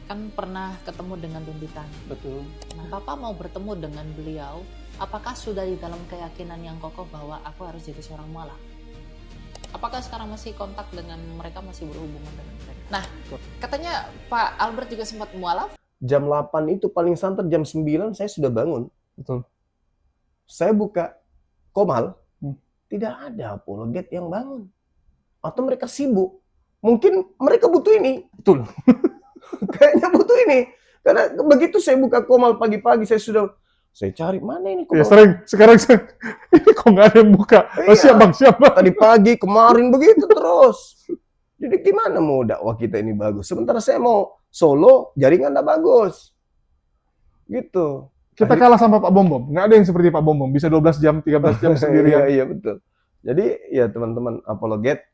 kan pernah ketemu dengan Dunditan. Betul. Nah, Papa mau bertemu dengan beliau, apakah sudah di dalam keyakinan yang kokoh bahwa aku harus jadi seorang mualaf? Apakah sekarang masih kontak dengan mereka, masih berhubungan dengan mereka? Nah, katanya Pak Albert juga sempat mualaf. Jam 8 itu paling santer, jam 9 saya sudah bangun. Betul. Saya buka Komal, tidak ada apologet yang bangun. Atau mereka sibuk. Mungkin mereka butuh ini. Betul. Kayaknya butuh ini. Karena begitu saya buka Komal pagi-pagi, saya cari mana ini Ya Komal. sering. Sekarang ini kok nggak ada yang buka. Iya. Oh, siap bang, siap bang. Tadi pagi, kemarin begitu terus. Jadi gimana mau dakwah kita ini bagus? Sementara saya mau solo, jaringan nggak bagus. Gitu. Kita kalah sama Pak Bom Bom. Nggak ada yang seperti Pak Bom Bom. Bisa 12 jam, 13 jam sendirian. Iya, betul. Jadi ya teman-teman apologet,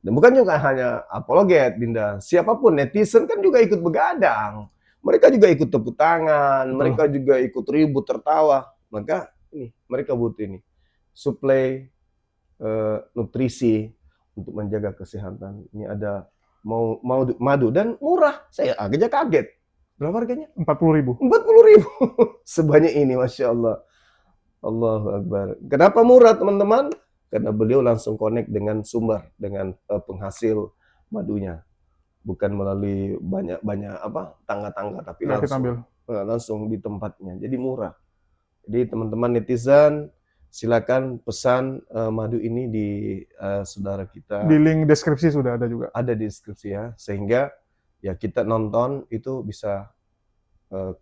dan bukan juga hanya apologet, Dinda. Siapapun, netizen kan juga ikut begadang. Mereka juga ikut tepuk tangan, mereka juga ikut ribut, tertawa. Maka ini, mereka butuh ini. Suplai nutrisi untuk menjaga kesehatan. Ini ada mau madu dan murah. Saya agaknya kaget. Berapa harganya? 40.000. 40.000. Sebanyak ini, Masya Allah. Allahu Akbar. Kenapa murah, teman-teman? Karena beliau langsung connect dengan sumber, dengan penghasil madunya. Bukan melalui banyak tangga-tangga, tapi Nggak kita ambil. langsung di tempatnya. Jadi murah. Jadi teman-teman netizen, silakan pesan madu ini di saudara kita. Di link deskripsi sudah ada juga. Ada di deskripsi ya, sehingga ya kita nonton itu bisa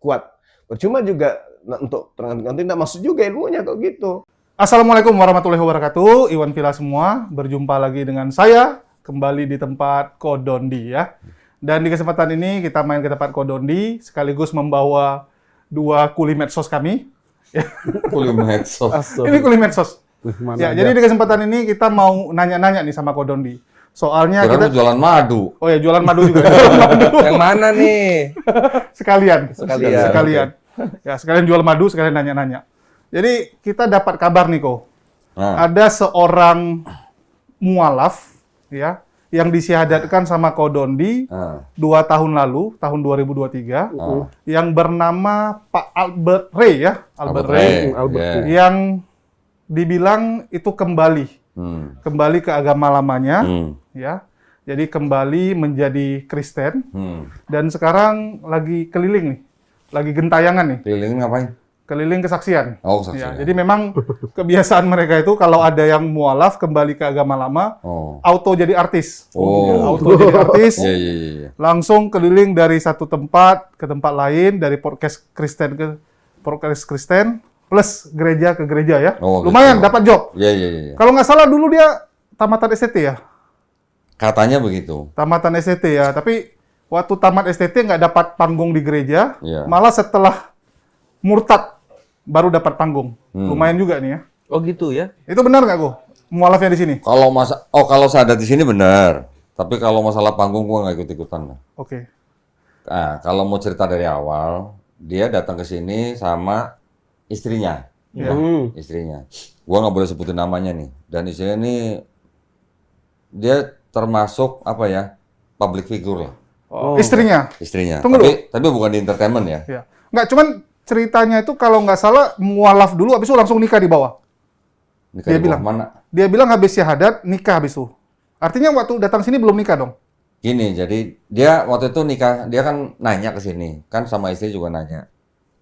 kuat. Percuma juga untuk nanti tidak masuk juga ilmunya kalau gitu. Assalamualaikum warahmatullahi wabarakatuh. Iwan Villa semua. Berjumpa lagi dengan saya kembali di tempat Kodondi ya. Dan di kesempatan ini kita main ke tempat Kodondi sekaligus membawa dua kuli medsos kami. Kuli medsos. Ini kuli medsos. Ya, jadi di kesempatan ini kita mau nanya-nanya nih sama Kodondi. Soalnya Kirain kita lu jualan madu. Oh ya, jualan madu juga. Jualan madu. Yang mana nih? Sekalian. Sekalian. Ya, sekalian jual madu, sekalian nanya-nanya. Jadi kita dapat kabar nih, Ko. Nah, Ada seorang mualaf ya yang disyahadatkan sama Kodondi nah, 2 tahun lalu, tahun 2023, nah. yang bernama Pak Albert Ray ya, Albert Ray, Yeah. yang dibilang itu kembali ke agama lamanya, ya. Jadi kembali menjadi Kristen dan sekarang lagi keliling nih, lagi gentayangan nih, Keliling ngapain? keliling kesaksian. Oh, Ya, kesaksian. jadi memang kebiasaan mereka itu kalau ada yang mualaf kembali ke agama lama, Oh. auto jadi artis. Oh. Ya, auto jadi artis. Iya. Langsung keliling dari satu tempat ke tempat lain, dari podcast Kristen ke podcast Kristen plus gereja ke gereja ya. Oh, Lumayan gitu. dapat job. Iya. Kalau nggak salah dulu dia tamatan STT ya. Katanya begitu. Tamatan STT ya, tapi waktu tamat STT nggak dapat panggung di gereja, Iya. malah setelah murtad baru dapat panggung. Lumayan juga nih ya. Oh gitu ya? Itu benar nggak, Go? Mualafnya di sini? Kalau saya ada di sini benar. Tapi kalau masalah panggung gua nggak ikut-ikutan lah. Oke. Nah, kalau mau cerita dari awal, dia datang ke sini sama istrinya. Iya. Istrinya. Gua nggak boleh sebutin namanya nih. Dan istrinya ini dia termasuk apa ya? Public figure lah. Istrinya? Istrinya. Tunggu Tapi bukan di entertainment ya. Ya. Nggak, cuman ceritanya itu kalau nggak salah mualaf dulu, habis itu langsung nikah di bawah. Nikah Dia di bawah bilang. mana? Dia bilang habis syahadat, nikah habis itu. Artinya waktu datang sini belum nikah dong? Gini, jadi dia waktu itu nikah, dia kan nanya ke sini, kan sama istri juga nanya.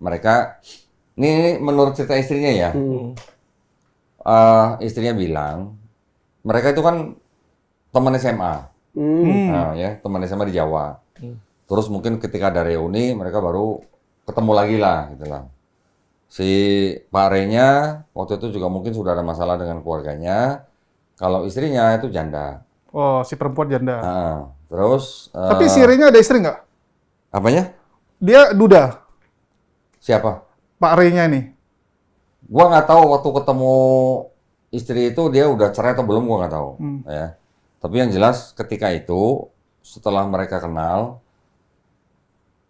Mereka, ini menurut cerita istrinya ya, istrinya bilang, mereka itu kan teman SMA, nah, ya teman SMA di Jawa. Terus mungkin ketika ada reuni, mereka baru ketemu lagi lah, gitu lah. Si Pak Rey-nya waktu itu juga mungkin sudah ada masalah dengan keluarganya. Kalau istrinya itu janda. Oh, si perempuan janda. Nah, terus Tapi si Ray-nya ada istri nggak? apanya? Dia duda, Siapa? Pak Ray-nya ini. Gua nggak tahu waktu ketemu istri itu dia udah cerai atau belum, gua nggak tahu. Ya. Tapi yang jelas ketika itu setelah mereka kenal,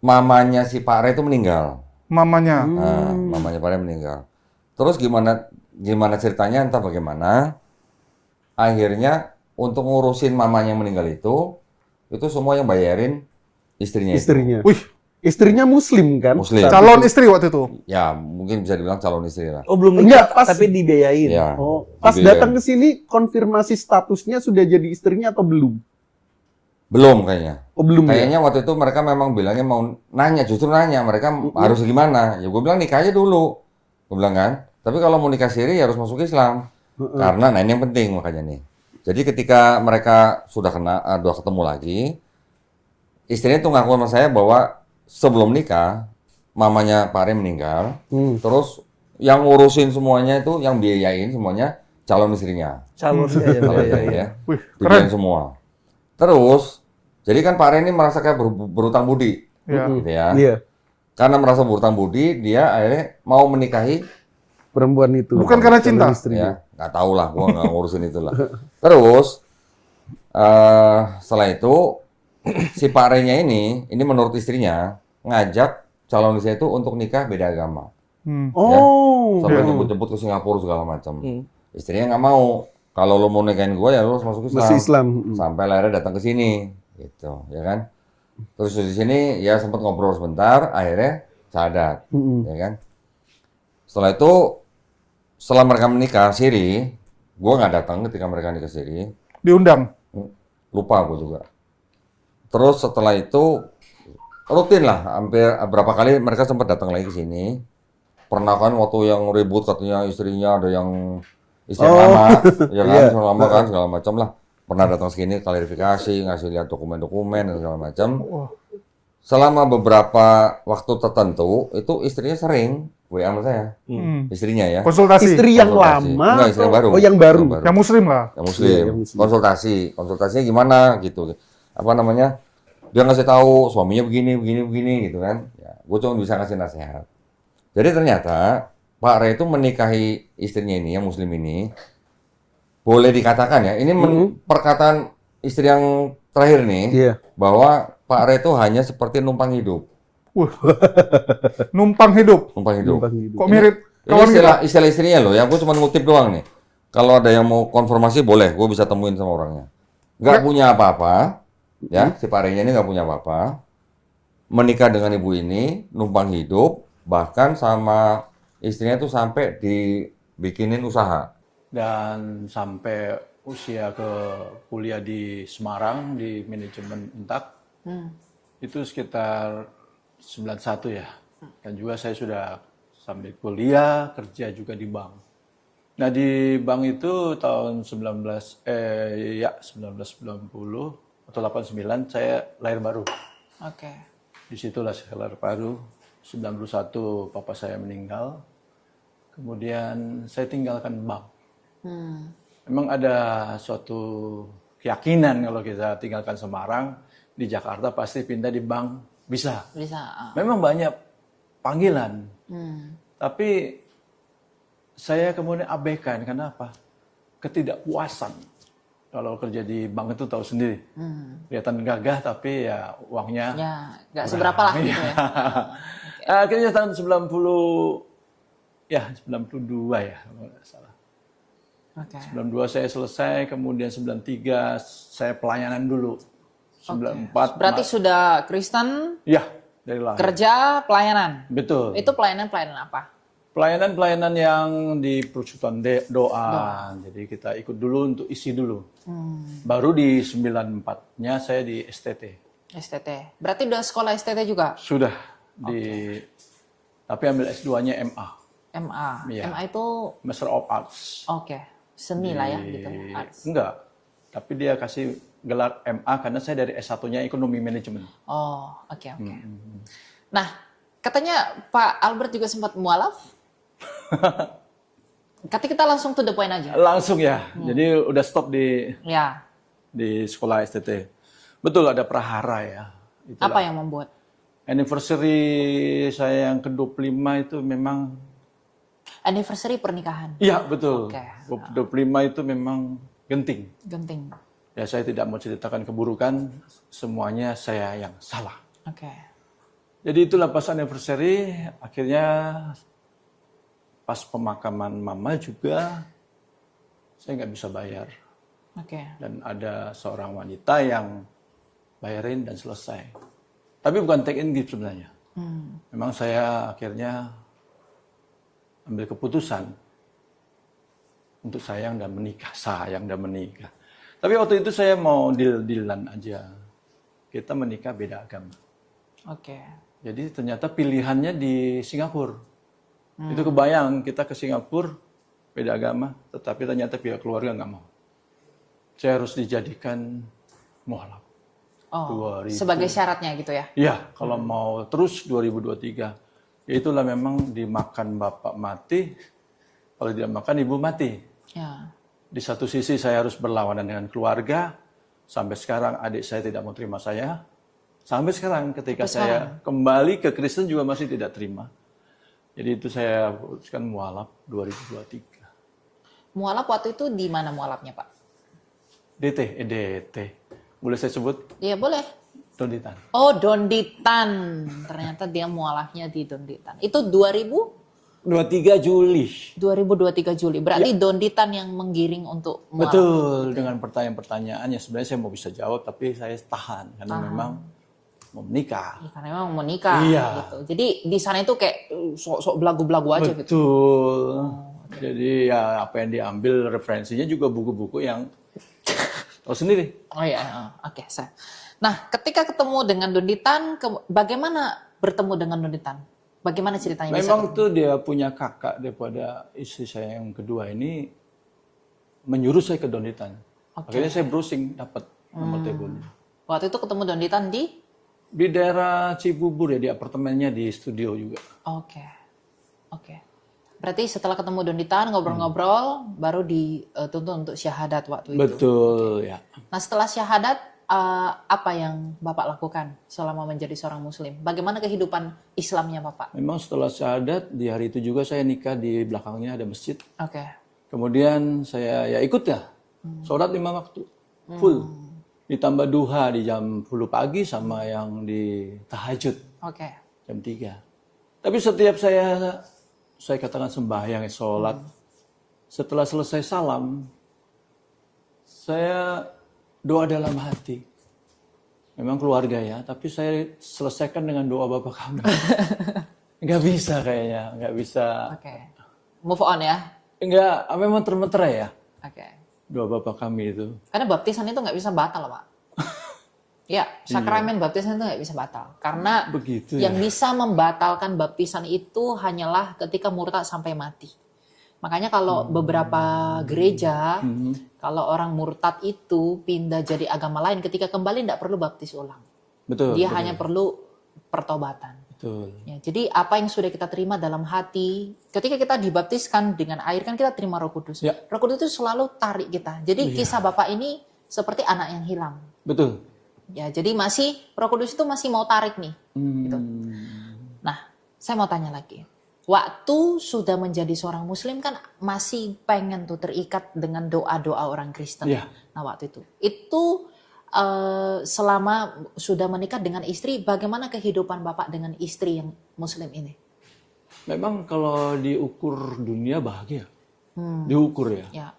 mamanya si Pak Ray itu meninggal. Mamanya. Nah, mamanya Pak Ray meninggal. Terus gimana ceritanya entah bagaimana. Akhirnya untuk ngurusin mamanya yang meninggal itu semua yang bayarin istrinya. Istrinya. Wih, Istrinya Muslim kan? Muslim. Saat Calon itu. istri waktu itu. Ya, mungkin bisa dibilang calon istri lah. Oh belum Enggak, nikah, pas- tapi dibiayain. Ya, Oh, pas dibiayain. datang ke sini konfirmasi statusnya sudah jadi istrinya atau belum? Belum kayaknya. Oh belum ya? Kayaknya waktu itu mereka memang bilangnya mau nanya, justru nanya mereka harus gimana. Ya gue bilang nikah aja dulu. Gue bilang kan. Tapi kalau mau nikah siri ya harus masuk Islam. Karena nah ini yang penting makanya nih. Jadi ketika mereka sudah ketemu lagi, istrinya tuh ngaku sama saya bahwa sebelum nikah mamanya Pak Re meninggal. Terus yang ngurusin semuanya itu, yang biayain semuanya calon istrinya. Calonnya ya. Calon ya, istrinya ya. ya. Wih, Dibiayain keren. semua. Terus, jadi kan Pak Re ini merasa kayak berutang budi. Ya. Gitu ya. Iya, Karena merasa berutang budi, dia akhirnya mau menikahi, perempuan itu. Bukan karena Calon cinta. istrinya. ya nggak tahu lah, gua nggak ngurusin itu lah. Terus, setelah itu si Pak Re-nya ini menurut istrinya ngajak calon istrinya itu untuk nikah beda agama, Oh. sampai nyebut-nyebut ke Singapura segala macam. Istrinya nggak mau. Kalau lo mau nikahin gue ya lo harus masuk Islam. Masih Islam. Sampai akhirnya datang ke sini, gitu, ya kan? Terus di sini ya sempat ngobrol sebentar, akhirnya syahadat, ya kan? Setelah itu, setelah mereka menikah siri, gue nggak datang ketika mereka nikah siri, Diundang. lupa gue juga. Terus setelah itu rutin lah, hampir berapa kali mereka sempat datang lagi ke sini. Pernah kan waktu yang ribut katanya istrinya ada yang istri lama, ya kan, Iya. istri lama kan segala macam lah. Pernah datang sini klarifikasi, ngasih lihat dokumen-dokumen dan segala macam. Selama beberapa waktu tertentu itu istrinya sering WA sama saya, istrinya ya. Konsultasi. Istri yang Konsultasi. lama? Enggak, istri yang baru. Oh, yang baru. Yang muslim lah. Yang muslim. Iya, yang muslim. Konsultasinya gimana gitu. Apa namanya? Dia ngasih tahu suaminya begini gitu kan. Ya, gue cuma bisa ngasih nasihat. Jadi ternyata Pak Re itu menikahi istrinya ini, yang muslim ini, boleh dikatakan ya, ini perkataan istri yang terakhir nih, Iya. bahwa Pak Re itu hanya seperti numpang hidup. Numpang hidup. Numpang hidup. Numpang hidup. Kok mirip Ini kawan kita? istilah istrinya loh, yang gue cuma ngutip doang nih. Kalau ada yang mau konfirmasi boleh, gue bisa temuin sama orangnya. Nggak punya apa-apa, ya, si Pak Re-nya ini nggak punya apa-apa. Menikah dengan ibu ini, numpang hidup, bahkan sama istrinya tuh sampai dibikinin usaha. Dan sampai usia ke kuliah di Semarang di manajemen Untak itu sekitar 91 ya. Dan juga saya sudah sambil kuliah kerja juga di bank. Nah di bank itu tahun 1990 atau 89 saya lahir baru. Oke. Disitulah saya lahir baru. 91 papa saya meninggal. Kemudian saya tinggalkan bank. Memang ada suatu keyakinan kalau kita tinggalkan Semarang, di Jakarta pasti pindah di bank bisa. Bisa. Memang banyak panggilan. Tapi saya kemudian abaikan. Kenapa? Ketidakpuasan. Kalau kerja di bank itu tahu sendiri. Kelihatan gagah tapi ya uangnya Ya, nggak seberapa lah gitu ya. Akhirnya tahun 92 ya kalau nggak salah. Oke. 92 saya selesai, kemudian 93 saya pelayanan dulu. 94 Berarti sudah Kristen, ya dari lahir. kerja, pelayanan. Betul. Itu pelayanan apa? Pelayanan yang di persekutuan doa. Jadi kita ikut dulu untuk isi dulu. Baru di 94-nya saya di STT. STT. Berarti udah sekolah STT juga? Sudah tapi ambil S2-nya MA. MA. Iya. MA itu Master of Arts. seni lah ya gitu. Arts. Enggak. Tapi dia kasih gelar MA karena saya dari S1-nya Ekonomi Manajemen. Oh, oke. Nah, katanya Pak Albert juga sempat mualaf. Kata kita langsung to the point aja. Langsung ya. Jadi udah stop Ya. di sekolah STT. Betul ada prahara ya. Itulah. Apa yang membuat? Anniversary saya yang ke-25 itu memang Anniversary pernikahan. iya betul. Oke. 25 itu memang genting. Genting. Ya saya tidak mau ceritakan keburukan, semuanya saya yang salah. Oke. Jadi itulah pas anniversary, akhirnya pas pemakaman mama juga saya nggak bisa bayar. Oke. Dan ada seorang wanita yang bayarin dan selesai. Tapi bukan take and give sebenarnya. Memang saya akhirnya ambil keputusan untuk sayang dan menikah. Tapi waktu itu saya mau deal-dealan aja. Kita menikah beda agama. Oke. Jadi ternyata pilihannya di Singapura. Itu kebayang kita ke Singapura beda agama, tetapi ternyata pihak keluarga nggak mau. Saya harus dijadikan mualaf. Oh, 2000. sebagai syaratnya gitu ya? Iya, kalau mau terus 2023. Ya itulah memang dimakan bapak mati, kalau tidak makan ibu mati. Ya. Di satu sisi saya harus berlawanan dengan keluarga, sampai sekarang adik saya tidak mau terima saya. Sampai sekarang ketika saya kembali ke Kristen juga masih tidak terima. Jadi itu saya putuskan mualaf 2023. Mualaf waktu itu di mana mualafnya, Pak? DT. Boleh saya sebut? Iya, boleh. Donditan. Oh, Donditan. Ternyata dia mualafnya di Donditan. Itu 23 Juli. 2023 Juli. Berarti Donditan yang menggiring untuk mualaf. Betul, dengan pertanyaan-pertanyaan yang sebenarnya saya mau bisa jawab, tapi saya tahan karena memang mau menikah. Ya, karena memang mau nikah Iya. gitu. Jadi di sana itu kayak sok-sok belagu-belagu aja gitu. Betul. Jadi ya apa yang diambil referensinya juga buku-buku yang tahu sendiri. Oh iya, oke. Nah, ketika ketemu dengan Donditan, bagaimana bertemu dengan Donditan? Bagaimana ceritanya? Memang tuh dia punya kakak daripada istri saya yang kedua ini menyuruh saya ke Donditan. Akhirnya saya browsing dapat nomor teleponnya. Waktu itu ketemu Donditan di daerah Cibubur ya, di apartemennya di studio juga. Oke. Berarti setelah ketemu Donditan, ngobrol-ngobrol, baru dituntut untuk syahadat waktu itu. Betul ya. Nah, setelah syahadat, apa yang Bapak lakukan selama menjadi seorang Muslim? Bagaimana kehidupan Islamnya Bapak? Memang setelah syahadat, di hari itu juga saya nikah, di belakangnya ada masjid. Oke. Kemudian saya ya ikut ya, sholat 5 waktu, full. Ditambah duha di jam 10 pagi sama yang di tahajud, Oke. jam 3. Tapi setiap saya katakan sembahyang, sholat, setelah selesai salam, saya doa dalam hati. Memang keluarga ya, tapi saya selesaikan dengan doa Bapak kami. Nggak bisa kayaknya, nggak bisa. Oke. Move on ya. Nggak, memang termeterai ya, Oke. doa Bapak kami itu. Karena baptisan itu nggak bisa batal, Pak. Ya, sakramen baptisan itu nggak bisa batal. Karena Begitu yang bisa membatalkan baptisan itu hanyalah ketika murtad sampai mati. Makanya kalau beberapa gereja, kalau orang murtad itu pindah jadi agama lain, ketika kembali tidak perlu baptis ulang. Betul. Dia betul, hanya perlu pertobatan. betul. Ya, jadi apa yang sudah kita terima dalam hati, ketika kita dibaptiskan dengan air kan kita terima Roh Kudus. Ya. Roh Kudus itu selalu tarik kita. Jadi kisah Bapak ini seperti anak yang hilang. Betul. Ya, jadi Roh Kudus itu masih mau tarik nih. Gitu. Nah, saya mau tanya lagi. Waktu sudah menjadi seorang Muslim kan masih pengen tuh terikat dengan doa-doa orang Kristen. Iya. Nah, waktu itu selama sudah menikah dengan istri, bagaimana kehidupan Bapak dengan istri yang Muslim ini? Memang kalau diukur dunia bahagia, diukur ya. Ya,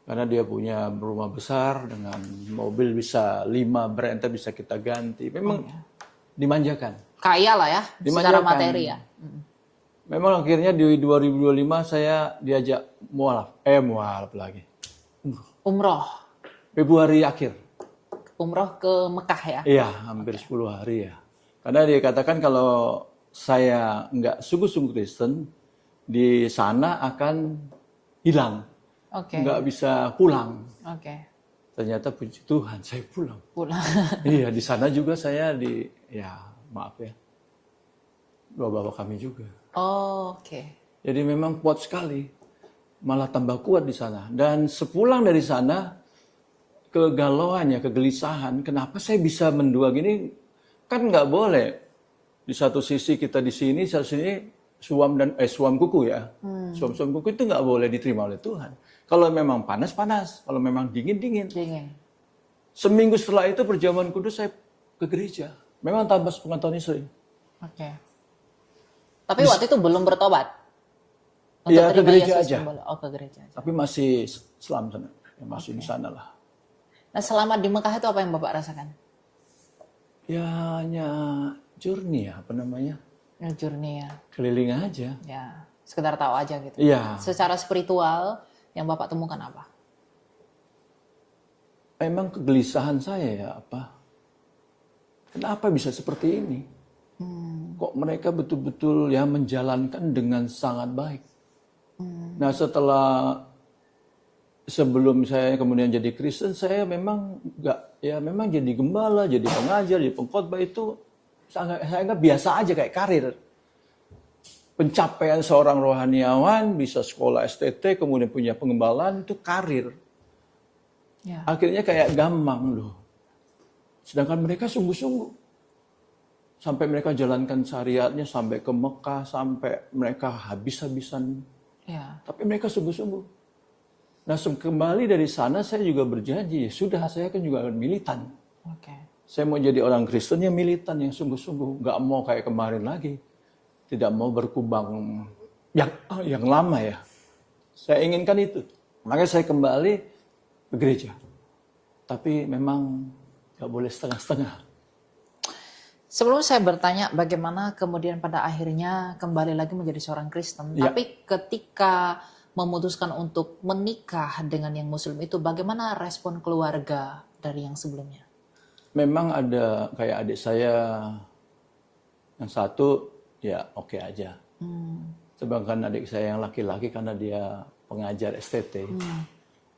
Karena dia punya rumah besar dengan mobil bisa 5 brand bisa kita ganti. Memang dimanjakan. kaya lah ya, secara Dimanjakan. materi ya. Memang akhirnya di 2025 saya diajak mualaf lagi. Umroh Februari akhir. ke Mekah ya. Iya, hampir 10 hari ya. Karena dia katakan kalau saya nggak sungguh-sungguh Kristen, di sana akan hilang. Oke. Nggak bisa pulang. Oke. Ternyata puji Tuhan, saya pulang. Pulang. Iya, di sana juga saya maaf ya, doa Bapak kami juga. Oke. Jadi memang kuat sekali, malah tambah kuat di sana. Dan sepulang dari sana, kegalauannya, kegelisahan, kenapa saya bisa mendua gini? Kan nggak boleh. Di satu sisi kita di sini, satu sini suam kuku ya. Suam kuku itu nggak boleh diterima oleh Tuhan. Kalau memang panas, panas. Kalau memang dingin, dingin. Dingin. Seminggu setelah itu perjamuan kudus saya ke gereja. Memang tanpa sepengetahuan istri. Oke. Tapi waktu itu belum bertobat. Untuk Iya, ke terima gereja Yesus aja. kembali. Oh, ke gereja aja. Tapi masih Islam sana. Ya, masih di sana lah. Nah, selama di Mekah itu apa yang Bapak rasakan? Ya hanya journey ya, apa namanya? Journey ya. Keliling aja. Ya, sekedar tahu aja gitu. Iya. Secara spiritual yang Bapak temukan apa? Memang kegelisahan saya ya apa? Kenapa bisa seperti ini? Kok mereka betul-betul ya menjalankan dengan sangat baik. Nah setelah sebelum saya kemudian jadi Kristen, saya memang memang jadi gembala, jadi pengajar, jadi pengkhotbah itu saya anggap biasa aja kayak karir. Pencapaian seorang rohaniawan bisa sekolah STT, kemudian punya pengembalaan itu karir. Ya. Akhirnya kayak gampang loh. Sedangkan mereka sungguh-sungguh. Sampai mereka jalankan syariatnya sampai ke Mekah, sampai mereka habis-habisan. Ya. Tapi mereka sungguh-sungguh. Nah, kembali dari sana saya juga berjanji, sudah saya kan juga militan. Oke. Saya mau jadi orang Kristen yang militan, yang sungguh-sungguh. Nggak mau kayak kemarin lagi. Tidak mau berkubang yang lama ya. Saya inginkan itu. Makanya saya kembali ke gereja. Tapi memang nggak boleh setengah-setengah. Sebelum saya bertanya bagaimana kemudian pada akhirnya kembali lagi menjadi seorang Kristen, Ya. tapi ketika memutuskan untuk menikah dengan yang Muslim itu, bagaimana respon keluarga dari yang sebelumnya? Memang ada kayak adik saya yang satu, ya oke aja. Sedangkan adik saya yang laki-laki karena dia pengajar STT,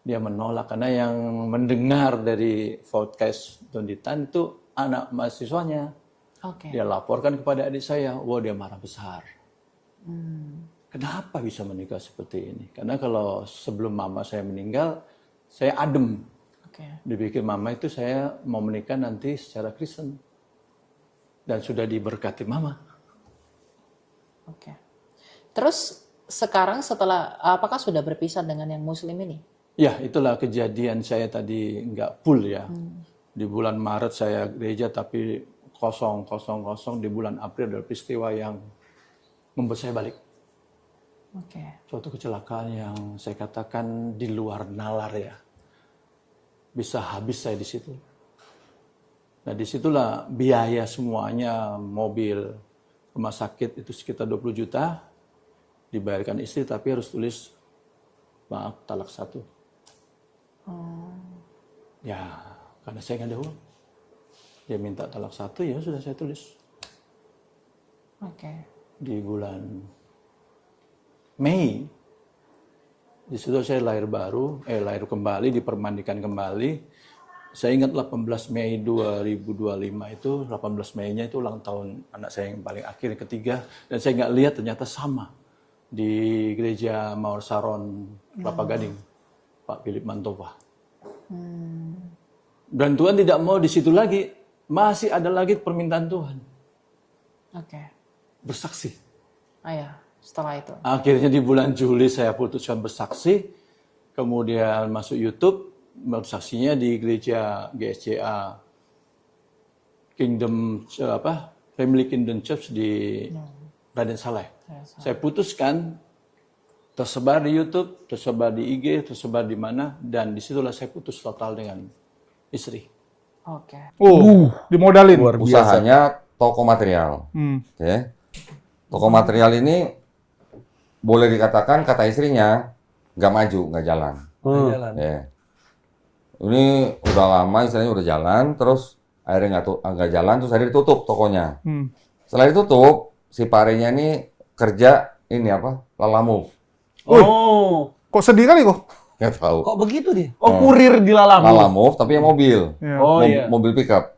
dia menolak karena yang mendengar dari podcast Donditan itu anak mahasiswanya. Oke. Dia laporkan kepada adik saya, wah dia marah besar. Kenapa bisa menikah seperti ini? Karena kalau sebelum mama saya meninggal, saya adem. Oke. Dipikir mama itu saya mau menikah nanti secara Kristen. Dan sudah diberkati mama. Oke. Terus sekarang setelah, apakah sudah berpisah dengan yang Muslim ini? Ya, itulah kejadian saya tadi nggak full ya. Di bulan Maret saya gereja tapi kosong. Di bulan April ada peristiwa yang membuat saya balik. Oke. Suatu kecelakaan yang saya katakan di luar nalar ya. Bisa habis saya di situ. Nah disitulah biaya semuanya, mobil, rumah sakit itu sekitar 20 juta. Dibayarkan istri tapi harus tulis, maaf, talak 1. Ya, karena saya nggak ada uang. Dia minta talak 1, ya sudah saya tulis. Oke. Di bulan Mei, di situ saya lahir kembali, dipermandikan kembali. Saya ingat 18 Mei 2025 itu, 18 Mei-nya itu ulang tahun anak saya yang paling akhir, yang ketiga. Dan saya nggak lihat ternyata sama di gereja Mawar Saron, Kelapa Gading, Pak Philip Mantova. Dan Tuhan tidak mau di situ lagi, masih ada lagi permintaan Tuhan. Oke. Bersaksi. Ya, setelah itu. Akhirnya di bulan Juli saya putuskan bersaksi, kemudian masuk YouTube, bersaksinya di gereja GSCA Family Kingdom Church di Raden Saleh. Saya putuskan tersebar di YouTube, tersebar di IG, tersebar di mana, dan disitulah saya putus total dengan istri. Oke. Dimodalin. Luar biasa. Usahanya toko material. Oke. Toko material ini boleh dikatakan kata istrinya nggak maju, nggak jalan. Ya. Ini udah lama istilahnya udah jalan, terus akhirnya nggak jalan, terus akhirnya ditutup tokonya. Setelah ditutup, si Parenya ini kerja ini apa? Lalamove. Oh, Kok sedih kali kok? Nggak tahu. Kok begitu dia? oh kurir di Lalamove. Lalamove tapi yang mobil. Ya. Oh iya. Mobil pickup.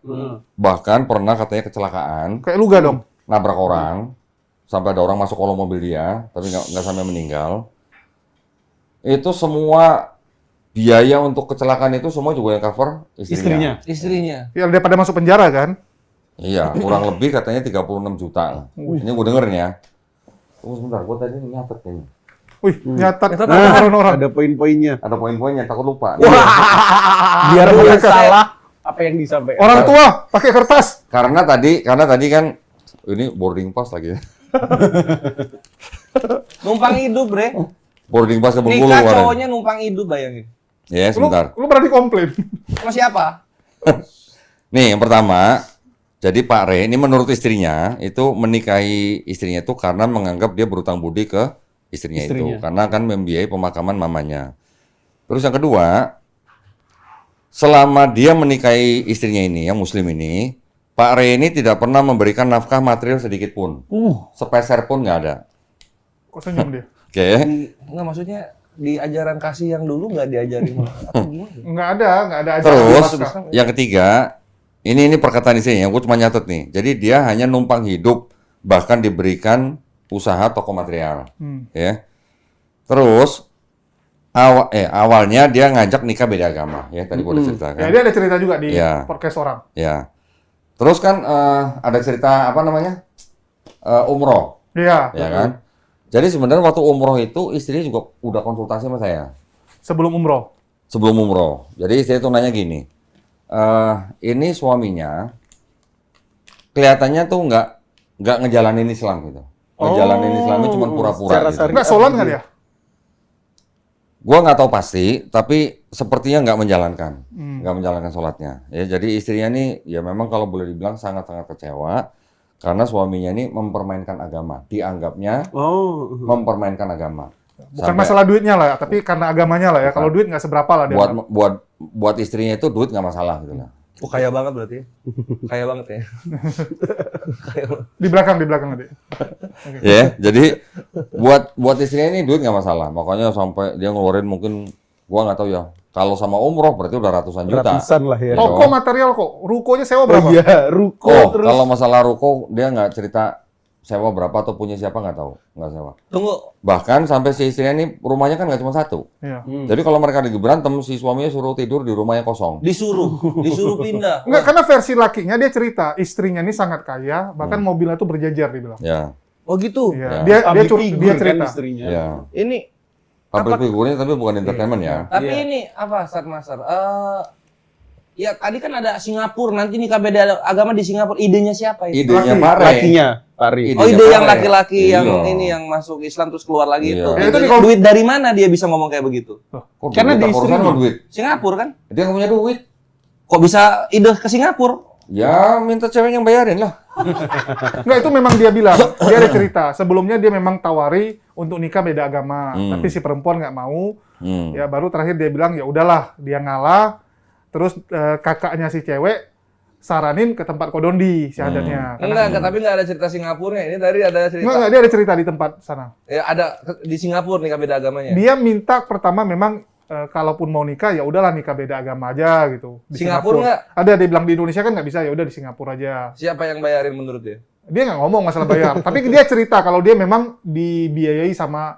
Bahkan pernah katanya kecelakaan, Kayak Luga dong. nabrak orang, sampai ada orang masuk kolong mobil dia, tapi nggak sampai meninggal. Itu semua biaya untuk kecelakaan itu semua juga yang cover istrinya. Istrinya. Ya daripada masuk penjara kan? Iya, kurang lebih katanya 36 juta. Ini gue dengernya. Tunggu sebentar, gue tadi nyatet kayaknya. Wih, nyatat Nah, orang-orang. ada poin-poinnya. Ada poin-poinnya, takut lupa. Biar nggak salah apa yang disampaikan. Orang tua pakai kertas. Karena tadi kan ini boarding pass lagi. Numpang hidup, Bre. Boarding pass ke Bengkulu Nikah kemarin. cowoknya numpang hidup, bayangin. Ya, sebentar. Lu berani komplain. Sama siapa? Nih, yang pertama, Jadi Pak Re ini menurut istrinya itu menikahi istrinya itu karena menganggap dia berutang budi ke istrinya itu, karena kan membiayai pemakaman mamanya. Terus yang kedua, selama dia menikahi istrinya ini, yang Muslim ini, Pak Re ini tidak pernah memberikan nafkah material sedikit pun, sepeser pun nggak ada. Kok senyum dia? Oke. Enggak, maksudnya di ajaran kasih yang dulu nggak diajarin apa gimana? Nggak ada aja. Terus yang ketiga, ini perkataan istrinya, gue cuma nyatet nih. Jadi dia hanya numpang hidup, bahkan diberikan usaha toko material, ya. Terus awalnya dia ngajak nikah beda agama, ya tadi gue udah ceritakan. Ya, dia ada cerita juga di Ya. podcast orang. Ya. Terus kan ada cerita apa namanya umroh, Iya. ya kan? Jadi sebenarnya waktu umroh itu istrinya juga udah konsultasi sama saya Sebelum umroh. sebelum umroh. Jadi istri itu nanya gini, ini suaminya kelihatannya tuh nggak ngejalanin Islam gitu, ngejalanin Islamnya cuma pura-pura secara gitu. syariat. Nggak sholat nggak dia? Gua nggak tahu pasti, tapi sepertinya nggak menjalankan sholatnya. Ya, jadi istrinya nih, ya memang kalau boleh dibilang sangat-sangat kecewa karena suaminya ini mempermainkan agama, dianggapnya mempermainkan agama. Bukan masalah duitnya lah, tapi karena agamanya lah ya. Kalau duit nggak seberapa lah dia. Buat istrinya itu duit nggak masalah gitu lah. Oh, kaya banget berarti. Kaya banget ya. Di belakang nanti. Ya, jadi buat istrinya ini duit nggak masalah. Makanya sampai dia ngeluarin mungkin gua nggak tahu ya. Kalau sama umroh berarti udah ratusan juta. Ratusan lah ya. Toko material kok, rukonya sewa Oh berapa? iya, ruko Oh, terus. kalau masalah ruko dia nggak cerita sewa berapa atau punya siapa nggak tahu, nggak sewa. Tunggu, Bahkan sampai si istrinya ini rumahnya kan nggak cuma satu. Iya. Jadi kalau mereka lagi berantem, si suaminya suruh tidur di rumahnya kosong. disuruh pindah. Enggak, karena versi lakinya dia cerita, istrinya ini sangat kaya, bahkan mobilnya tuh berjejer dia bilang. Ya, Oh gitu. Iya. Ya. Dia cerita. istrinya. ya. Ini Public figurnya tapi bukan entertainment ya. tapi ini apa, Ustaz Master? Ya tadi kan ada Singapura, nanti nikah beda agama di Singapura. Idenya siapa itu? Idenya Pak Re. Lakinya, Pari. Oh, ide Idenya yang Pak Re. laki-laki yang Iya. ini yang masuk Islam terus keluar lagi Iya. itu. Ya, itu Itu di- duit dari mana dia bisa ngomong kayak begitu? Kok Karena duit, di urusan istrinya. sama duit. Singapura kan? Dia nggak punya duit. Kok bisa ide ke Singapura? Ya minta cewek yang bayarin lah. Enggak, itu memang dia bilang. Dia ada cerita. Sebelumnya dia memang tawari untuk nikah beda agama, tapi si perempuan nggak mau. Ya baru terakhir dia bilang ya udahlah, dia ngalah. Terus kakaknya si cewek saranin ke tempat Kodondi syahadatnya. Enggak, tapi enggak ada cerita Singapura. Ini tadi ada cerita. Enggak, dia ada cerita di tempat sana. Ya ada di Singapura nikah beda agamanya. Dia minta pertama memang kalaupun mau nikah ya udahlah nikah beda agama aja gitu. Di Singapura nggak? Ada dia bilang di Indonesia kan nggak bisa, ya udah di Singapura aja. Siapa yang bayarin menurut dia? Dia nggak ngomong masalah bayar, tapi dia cerita kalau dia memang dibiayai sama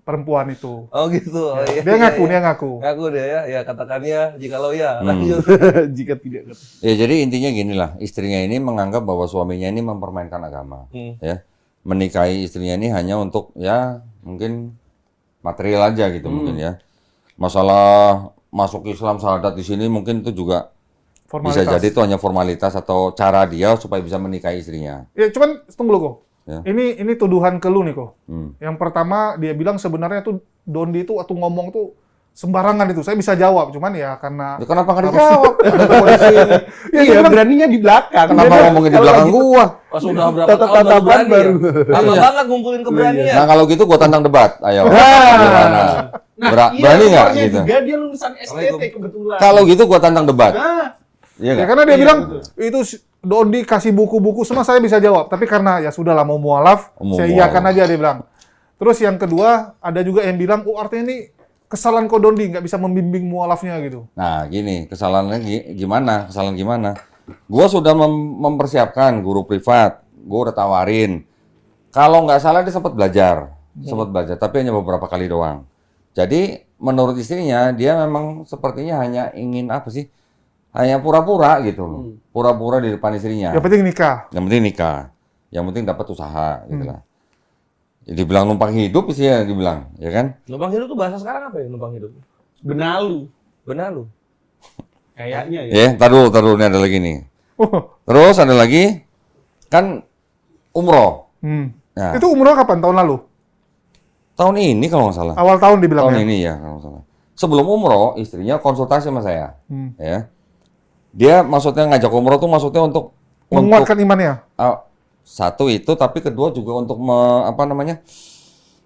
perempuan itu. Oh gitu. Oh, iya, Dia ngaku, iya. dia ngaku. Ngaku dia ya. Ya katakan ya jikalau ya. Lanjut. Jika tidak. Ya jadi intinya gini lah, istrinya ini menganggap bahwa suaminya ini mempermainkan agama, ya menikahi istrinya ini hanya untuk ya mungkin material aja gitu mungkin ya. Masalah masuk Islam syahadat di sini mungkin itu juga bisa jadi itu hanya formalitas atau cara dia supaya bisa menikahi istrinya. Ya cuman tunggu dulu kok. Ya. Ini tuduhan ke lu nih kok. Hmm. Yang pertama dia bilang sebenarnya tuh Dondi itu waktu ngomong tuh sembarangan itu. Saya bisa jawab, cuman ya karena Ya, kenapa nggak dijawab? Iya, beraninya di belakang. Kenapa ngomongin di belakang gua? Pas udah berapa Tatapan tahun baru berani baru. ya? Lama banget ngumpulin keberanian. Nah kalau gitu gua tantang debat, ayo. Gimana? Berani nggak gitu? Juga dia lulusan STT kebetulan. Kalau gitu gua tantang debat. Iya ya nggak? karena dia bilang itu Dondi kasih buku-buku semua saya bisa jawab, tapi karena ya sudah lah mau mualaf, saya iyakan aja dia bilang. Terus yang kedua ada juga yang bilang, oh artinya ini kesalahan kok Dondi nggak bisa membimbing mualafnya gitu. Nah, gini, kesalahannya gimana? Kesalahan gimana? Gua sudah mempersiapkan guru privat, gua udah tawarin. Kalau nggak salah dia sempat belajar, tapi hanya beberapa kali doang. Jadi menurut istrinya dia memang sepertinya hanya ingin apa sih? Hanya pura-pura gitu loh, pura-pura di depan istrinya. Yang penting nikah. Yang penting nikah, yang penting dapat usaha, gitu lah. Jadi bilang numpang hidup sih ya dibilang, ya kan? Numpang hidup tuh bahasa sekarang apa ya numpang hidup? Benalu. Benar lu. Kayaknya ya. Ya, tar dulu, ini ada lagi nih. Terus ada lagi, kan umroh. Nah, Itu umroh kapan? Tahun lalu? tahun ini kalau nggak salah. Awal tahun dibilang Tahun ya? ini ya kalau nggak salah. Sebelum umroh, istrinya konsultasi sama saya. Hmm. Ya. Dia maksudnya ngajak umroh tuh maksudnya untuk Menguatkan imannya. satu itu, tapi kedua juga untuk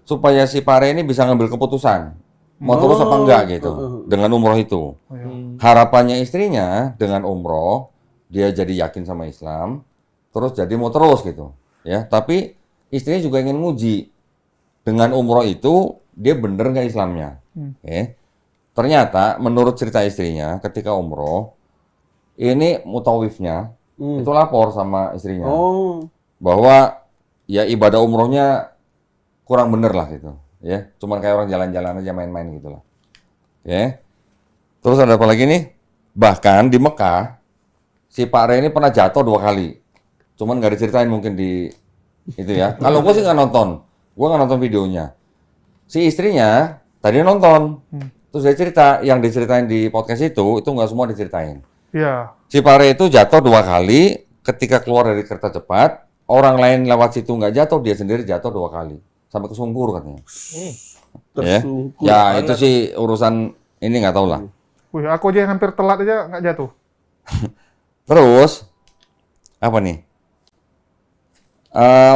supaya si Pare ini bisa ngambil keputusan mau terus apa enggak gitu dengan umroh itu. Harapannya istrinya dengan umroh dia jadi yakin sama Islam, terus jadi mau terus gitu ya. Tapi istrinya juga ingin nguji dengan umroh itu dia bener nggak Islamnya. Ternyata menurut cerita istrinya ketika umroh ini mutawifnya itu lapor sama istrinya bahwa ya ibadah umrohnya kurang bener lah gitu ya, cuman kayak orang jalan-jalan aja main-main gitu lah. Terus ada apa lagi nih, bahkan di Mekah si Pak Re ini pernah jatuh 2 kali, cuman nggak diceritain mungkin di itu ya. Kalau gue sih nggak nonton, gue nggak nonton videonya. Si istrinya tadi nonton, terus dia cerita yang diceritain di podcast itu nggak semua diceritain. Iya. Si Pare itu jatuh 2 kali, ketika keluar dari kereta cepat, orang lain lewat situ nggak jatuh, dia sendiri jatuh 2 kali. Sampai kesungkur katanya. Tersungkur. Ya itu sih urusan ini nggak tahu lah. Wih, aku aja yang hampir telat aja nggak jatuh. Terus, apa nih?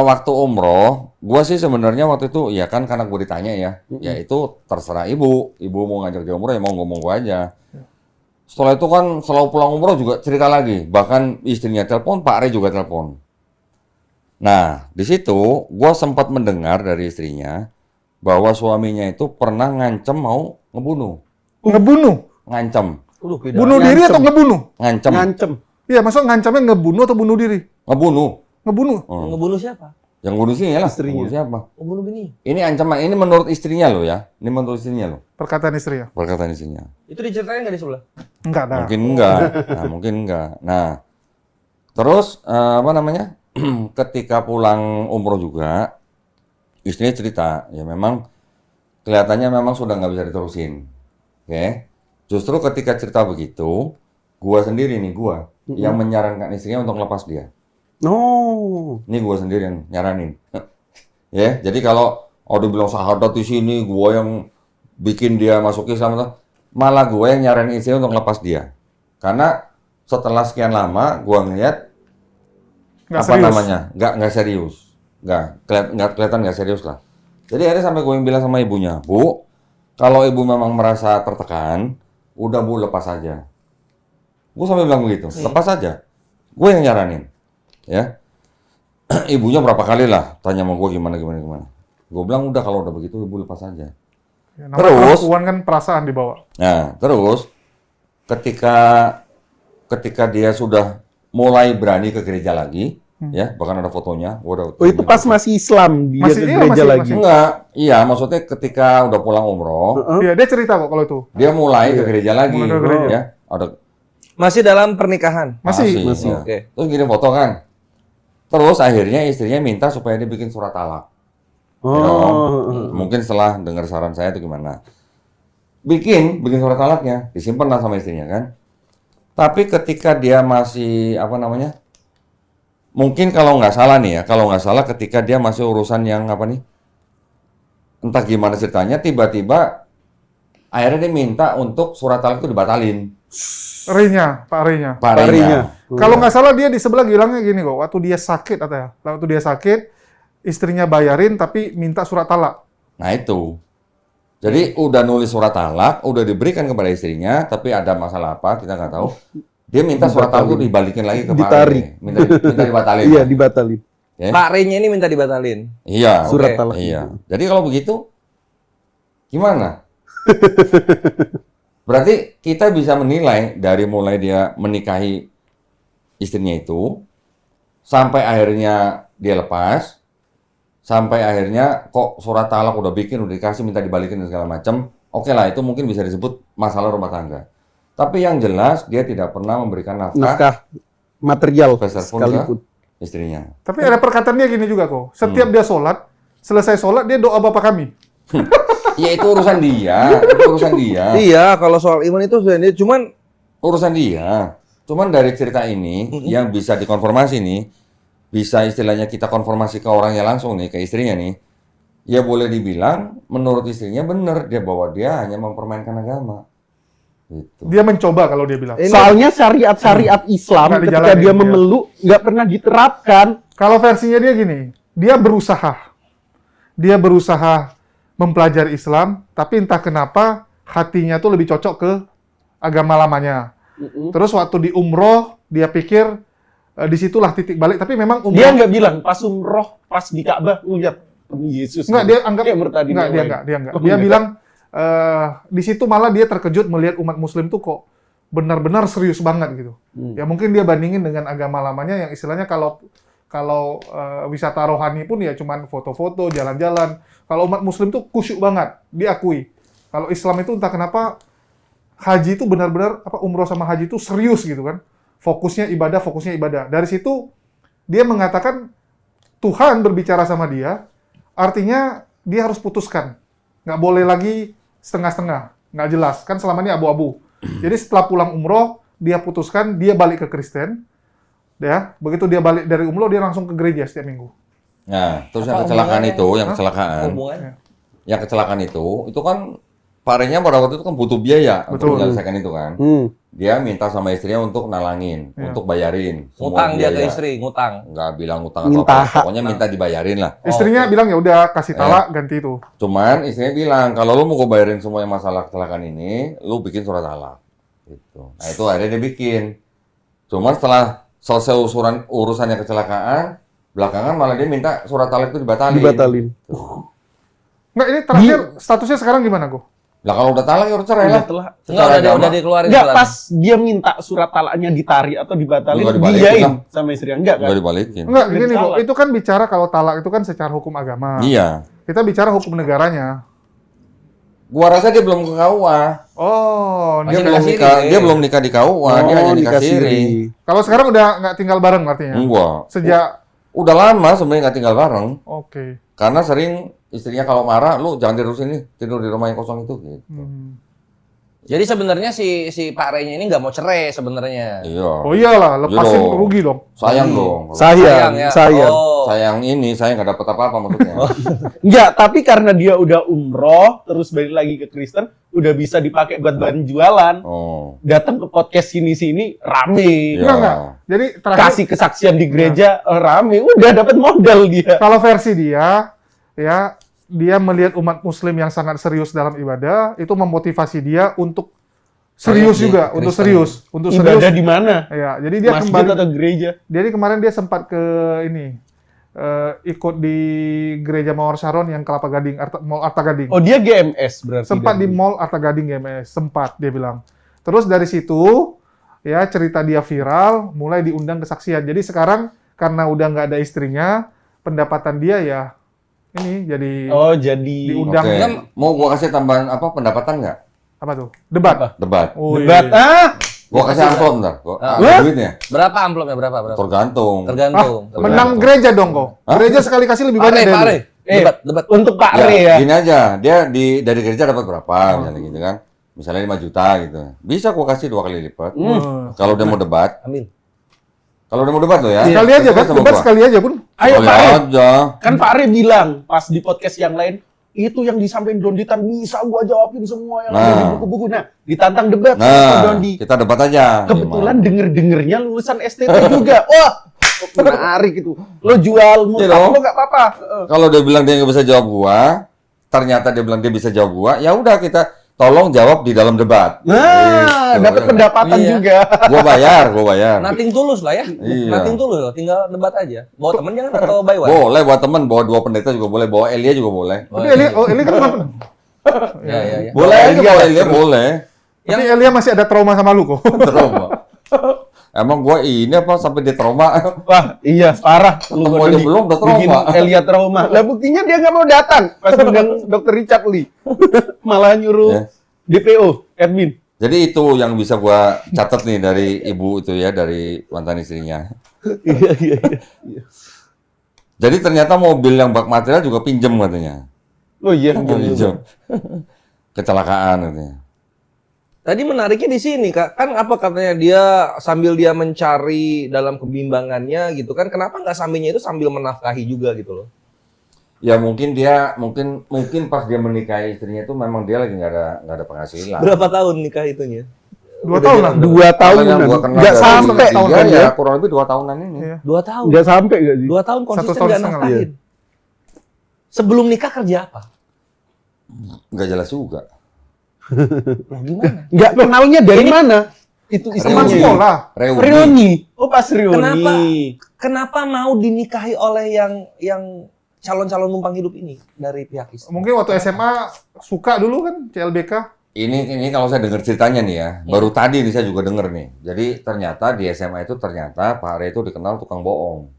Waktu umroh, gua sih sebenarnya waktu itu, ya kan karena gue ditanya ya, ya itu terserah ibu. Ibu mau ngajak dia umroh ya mau ngomong gue aja. Setelah itu kan selalu pulang umroh juga cerita lagi. Bahkan istrinya telepon, Pak Re juga telepon. Nah, di situ gue sempat mendengar dari istrinya bahwa suaminya itu pernah ngancem mau ngebunuh. Ngebunuh? Ngancem. Bunuh diri atau ngebunuh? Ngancem. Ngancem. Iya, maksudnya ngancamnya ngebunuh atau bunuh diri? Ngebunuh. Ngebunuh? Ngebunuh siapa? Yang bunuh sih lah. Istrinya. Bunuh siapa? Ngebunuh bini. Ini ancaman. Ini menurut istrinya loh ya. Ini menurut istrinya loh. Perkataan istri ya? Perkataan istrinya. Itu diceritain nggak di sebelah? Enggak ada. Mungkin enggak. Nah, mungkin enggak. Nah, terus ketika pulang umroh juga, istrinya cerita, ya memang kelihatannya memang sudah nggak bisa diterusin. Justru ketika cerita begitu, gua sendiri nih, yang menyarankan istrinya untuk lepas dia. Ini gua sendiri yang nyaranin. Ya, jadi kalau udah bilang sahadat di sini, gua yang bikin dia masuk Islam, malah gua yang nyaranin istrinya untuk lepas dia. Karena setelah sekian lama, gua ngeliat nggak serius, nggak kelihatan nggak serius lah. Jadi akhirnya sampai gue yang bilang sama ibunya, Bu, kalau ibu memang merasa tertekan, udah Bu lepas aja. Gue sampai bilang begitu, lepas aja. Gue yang nyaranin, ya. Ibunya berapa kali lah tanya sama gue gimana. Gue bilang udah kalau udah begitu ibu lepas aja. Ya, Terus, perempuan kan perasaan dibawa. Nah, terus ketika dia sudah mulai berani ke gereja lagi, ya, bahkan ada fotonya. Oh, itu pas masih Islam dia Masih- ke iya, gereja masih- lagi. Enggak, iya maksudnya ketika udah pulang umroh, Iya, dia cerita kok kalau itu. dia mulai ke gereja lagi, Mulai ke gereja. ya. Ada Masih dalam pernikahan. Masih. ya. Oke. Terus gini foto kan. Terus akhirnya istrinya minta supaya dia bikin surat talak. Mungkin setelah dengar saran saya itu gimana. Bikin surat talaknya, disimpan lah sama istrinya kan. Tapi ketika dia masih mungkin kalau nggak salah ketika dia masih urusan yang entah gimana ceritanya, tiba-tiba akhirnya dia minta untuk surat talak itu dibatalin. Pak Renya. Pak Renya. Kalau nggak salah dia di sebelah bilangnya gini kok, waktu dia sakit waktu dia sakit, istrinya bayarin tapi minta surat talak. Nah itu. Jadi udah nulis surat talak, udah diberikan kepada istrinya, tapi ada masalah apa kita nggak tahu. Dia minta surat talak itu dibalikin lagi ke Pak Ditarik. Re. Minta dibatalin. Iya, dibatalin. Ya? Pak Renya ini minta dibatalin. Iya. Surat Oke. talak. Iya. Jadi kalau begitu, gimana? Berarti kita bisa menilai dari mulai dia menikahi istrinya itu, sampai akhirnya dia lepas, sampai akhirnya kok surat talak udah bikin, udah dikasih, minta dibalikin dan segala macam. Oke lah, itu mungkin bisa disebut masalah rumah tangga. Tapi yang jelas dia tidak pernah memberikan Nafkah material Peserpun sekalipun. istrinya. Tapi ada perkataan dia gini juga kok. Setiap dia sholat, selesai sholat dia doa Bapa kami. Ya itu urusan dia, Iya, kalau soal iman itu sudah cuman urusan dia. Cuman dari cerita ini yang bisa dikonfirmasi nih, bisa istilahnya kita konfirmasi ke orangnya langsung nih, ke istrinya nih. Ya boleh dibilang menurut istrinya benar dia bahwa dia hanya mempermainkan agama. Gitu. Dia mencoba kalau dia bilang. Soalnya syariat-syariat Islam Nggak ketika dijalanin, dia iya. memeluk nggak pernah diterapkan. Kalau versinya dia gini, dia berusaha mempelajari Islam, tapi entah kenapa hatinya tuh lebih cocok ke agama lamanya. Terus waktu di umroh, dia pikir disitulah titik balik. Tapi memang umroh Dia nggak bilang pas umroh, pas di Ka'bah ngeliat Yesus. Enggak, dia anggap Dia murtadin enggak, yang dia lain. enggak, dia enggak. Oh, Dia enggak. bilang di situ malah dia terkejut melihat umat muslim tuh kok benar-benar serius banget gitu. Ya mungkin dia bandingin dengan agama lamanya yang istilahnya kalau wisata rohani pun ya cuman foto-foto, jalan-jalan. Kalau umat muslim tuh khusyuk banget, diakui. Kalau Islam itu entah kenapa haji itu benar-benar umroh sama haji itu serius gitu kan. Fokusnya ibadah. Dari situ dia mengatakan Tuhan berbicara sama dia, artinya dia harus putuskan. Nggak boleh lagi setengah-setengah, nggak jelas. Kan selama ini abu-abu. Jadi setelah pulang umroh, dia putuskan, dia balik ke Kristen. Ya, begitu dia balik dari umroh, dia langsung ke gereja setiap minggu. Nah, terus yang Apa kecelakaan hubungannya? itu, yang kecelakaan. Hubungannya? Yang kecelakaan itu kan Pak Renya pada waktu itu kan butuh biaya Betul. untuk menyelesaikan itu kan. Dia minta sama istrinya untuk nalangin, untuk bayarin. semua Ngutang dia ke biaya. istri, ngutang. Nggak bilang ngutang atau Minta apa, hak. pokoknya minta dibayarin lah. Istrinya bilang ya udah kasih talak ganti itu. Cuman istrinya bilang kalau lu mau gue bayarin semua yang masalah kecelakaan ini, lu bikin surat talak. Gitu. Nah itu akhirnya dia bikin. Cuman setelah selesai urusannya kecelakaan, belakangan malah dia minta surat talak itu dibatalin. Nggak, ini terakhir statusnya sekarang gimana, Go? Lah kalau udah talak ya udah cerai lah. Enggak, Secara udah agama. dikeluarin Enggak, suratnya. pas dia minta surat talaknya ditarik atau dibatalin, Enggak dibalikin diiyain lah. sama istrinya. Enggak kan? Nggak dibalikin. Enggak, Udah gini, Go. talak. Itu kan bicara kalau talak itu kan secara hukum agama. Iya. Kita bicara hukum negaranya. Gua rasa dia belum ke KUA. Oh, Dia Masih belum nikah nikah, siri. dia belum nikah di KUA, dia hanya nikah siri. kalau sekarang udah nggak tinggal bareng artinya? Enggak. Sejak, Udah lama sebenarnya nggak tinggal bareng. oke. Karena sering istrinya kalau marah, lu jangan tidur sini, tidur di rumah yang kosong itu. Gitu. Jadi sebenarnya si Pak Renya ini nggak mau cerai sebenarnya. Iya. Oh iyalah, lepasin Iya dong. rugi dong. Sayang dong. Sayang. Oh. Sayang ini, saya nggak dapat apa-apa maksudnya. Enggak, tapi karena dia udah umroh, terus balik lagi ke Kristen, udah bisa dipakai buat bahan jualan. Oh. Datang ke podcast sini-sini, rame. Iya. Enggak. Jadi terakhir, Kasih kesaksian di gereja, rame. Udah dapat modal dia. kalau versi dia, ya dia melihat umat muslim yang sangat serius dalam ibadah, itu memotivasi dia untuk serius Kayak juga, di untuk Kristen. serius, untuk Ibadah serius. di mana? Ya, jadi dia Masjid kembali. atau gereja? Jadi kemarin dia sempat ke ini, ikut di gereja Mawar Sharon yang Kelapa Gading, Mall Arta Gading. Oh, dia GMS berarti. Sempat di Dan- Mall Arta Gading GMS, sempat dia bilang. Terus dari situ, ya cerita dia viral, mulai diundang kesaksian. Jadi sekarang karena udah nggak ada istrinya, pendapatan dia ya ini jadi Oh, jadi diundang. Oke. Kan Mau gua kasih tambahan apa pendapatan nggak? Apa tuh? Debat. Debat. Oh, debat. iya. Gua kasih amplop ntar. Gua Ah. ada duitnya. Berapa amplopnya? Berapa? Tergantung. Tergantung. Ah, menang gereja dong kok. Hah? Gereja sekali kasih lebih Pak banyak Re, dari Pak lu. Re. Debat. Untuk Pak Ya, Re ya. gini aja, dia dari gereja dapat berapa misalnya gitu kan. Misalnya 5 juta gitu. Bisa gua kasih 2 kali lipat. Kalau dia mau debat. Ambil. Kalau dia mau debat lo ya. Sekali aja kan, sama debat gua. sekali aja pun. Ayo Sekali Pak Re. aja. Kan Pak Re bilang pas di podcast yang lain, itu yang disampaikan Donditan bisa gua jawabin semua yang ada di Nah. buku-buku. Nah, ditantang debat sama Nah, Dondi. kita debat aja. Kebetulan Gimana? denger-dengernya lulusan STT juga. Wah, menarik itu. Lo jual Iya muka dong. lo nggak apa-apa. Kalau dia bilang dia nggak bisa jawab gua, ternyata dia bilang dia bisa jawab gua, ya udah kita tolong jawab di dalam debat. Nah, Gitu. dapat pendapatan Iya. juga. Gua bayar. Nothing tulus lah ya. Iya. Nothing tulus loh. Tinggal debat aja. Bawa temen jangan atau buy one? Boleh buat temen, bawa 2 pendeta juga boleh, bawa Elia juga boleh. Tapi Eli kan bukan. Ya. Boleh aja bawa Elia boleh. Tapi Elia masih ada trauma sama lu kok. Trauma. Emang gua ini apa sampai dia trauma? Wah, iya parah. Lu Ketemu Dondi. aja belum udah trauma. Bikin Elia trauma. Lah buktinya dia nggak mau datang pas undang Dr. Richard Lee. Malah nyuruh Ya. DPO, admin. Jadi itu yang bisa gua catat nih dari ibu itu ya, dari mantan istrinya. Iya. Jadi ternyata mobil yang bak material juga pinjem katanya. Oh iya. Pinjem. Kecelakaan katanya. Tadi menariknya di sini, Kak. Kan apa katanya dia sambil dia mencari dalam kebimbangannya gitu kan. Kenapa nggak sambilnya itu sambil menafkahi juga gitu loh? Ya mungkin pas dia menikahi istrinya itu memang dia lagi nggak ada penghasilan. Berapa tahun nikah itunya? 2 tahun lah. 2 Kalau tahunan. yang gua kenal Nggak dari sampai. dia ya kurang lebih 2 tahunan ini. Iya. 2 tahun. Nggak sampai nggak sih? 2 tahun konsisten 1 tahun nggak setengah. nafkahin. Sebelum nikah kerja apa? Nggak jelas juga. Lah gimana? Nggak kenalnya dari mana? Itu Teman istrinya. sekolah. Reuni. Oh pas reuni. Kenapa mau dinikahi oleh yang calon-calon numpang hidup ini dari pihak istri? Mungkin waktu SMA suka dulu kan CLBK. Ini kalau saya dengar ceritanya nih ya, baru tadi nih saya juga dengar nih. Jadi ternyata di SMA itu ternyata Pak Are itu dikenal tukang bohong.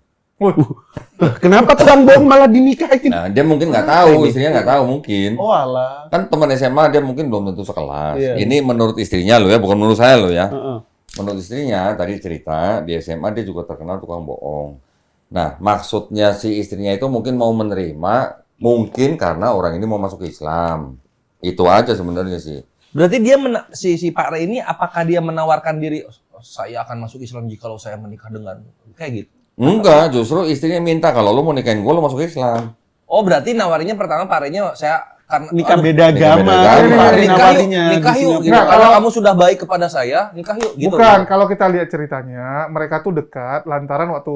Kenapa tukang bohong malah dinikahin? Nah dia mungkin nggak tahu, istrinya nggak tahu mungkin. Oh alah. Kan teman SMA dia mungkin belum tentu sekelas. Iya. Ini menurut istrinya loh ya, bukan menurut saya loh ya. Heeh. Menurut istrinya tadi cerita di SMA dia juga terkenal tukang bohong. Nah maksudnya si istrinya itu mungkin mau menerima, mungkin karena orang ini mau masuk Islam. Itu aja sebenarnya sih. Berarti dia si Pak Re ini apakah dia menawarkan diri, "Oh, saya akan masuk Islam jikalau saya menikah dengan kayak gitu? Enggak, justru istrinya minta kalau lu mau nikahin gue lu masuk Islam. Oh berarti nawarinya pertama Pak Re-nya saya karena Nikah aduh, beda nikah agama. beda agama. Ini nikah yuk, nawarinya nikah di yuk, sini. gitu. Nggak, Kalau kalau- kamu sudah baik kepada saya, nikah yuk, gitu. Bukan, kalau kita lihat ceritanya, mereka tuh dekat lantaran waktu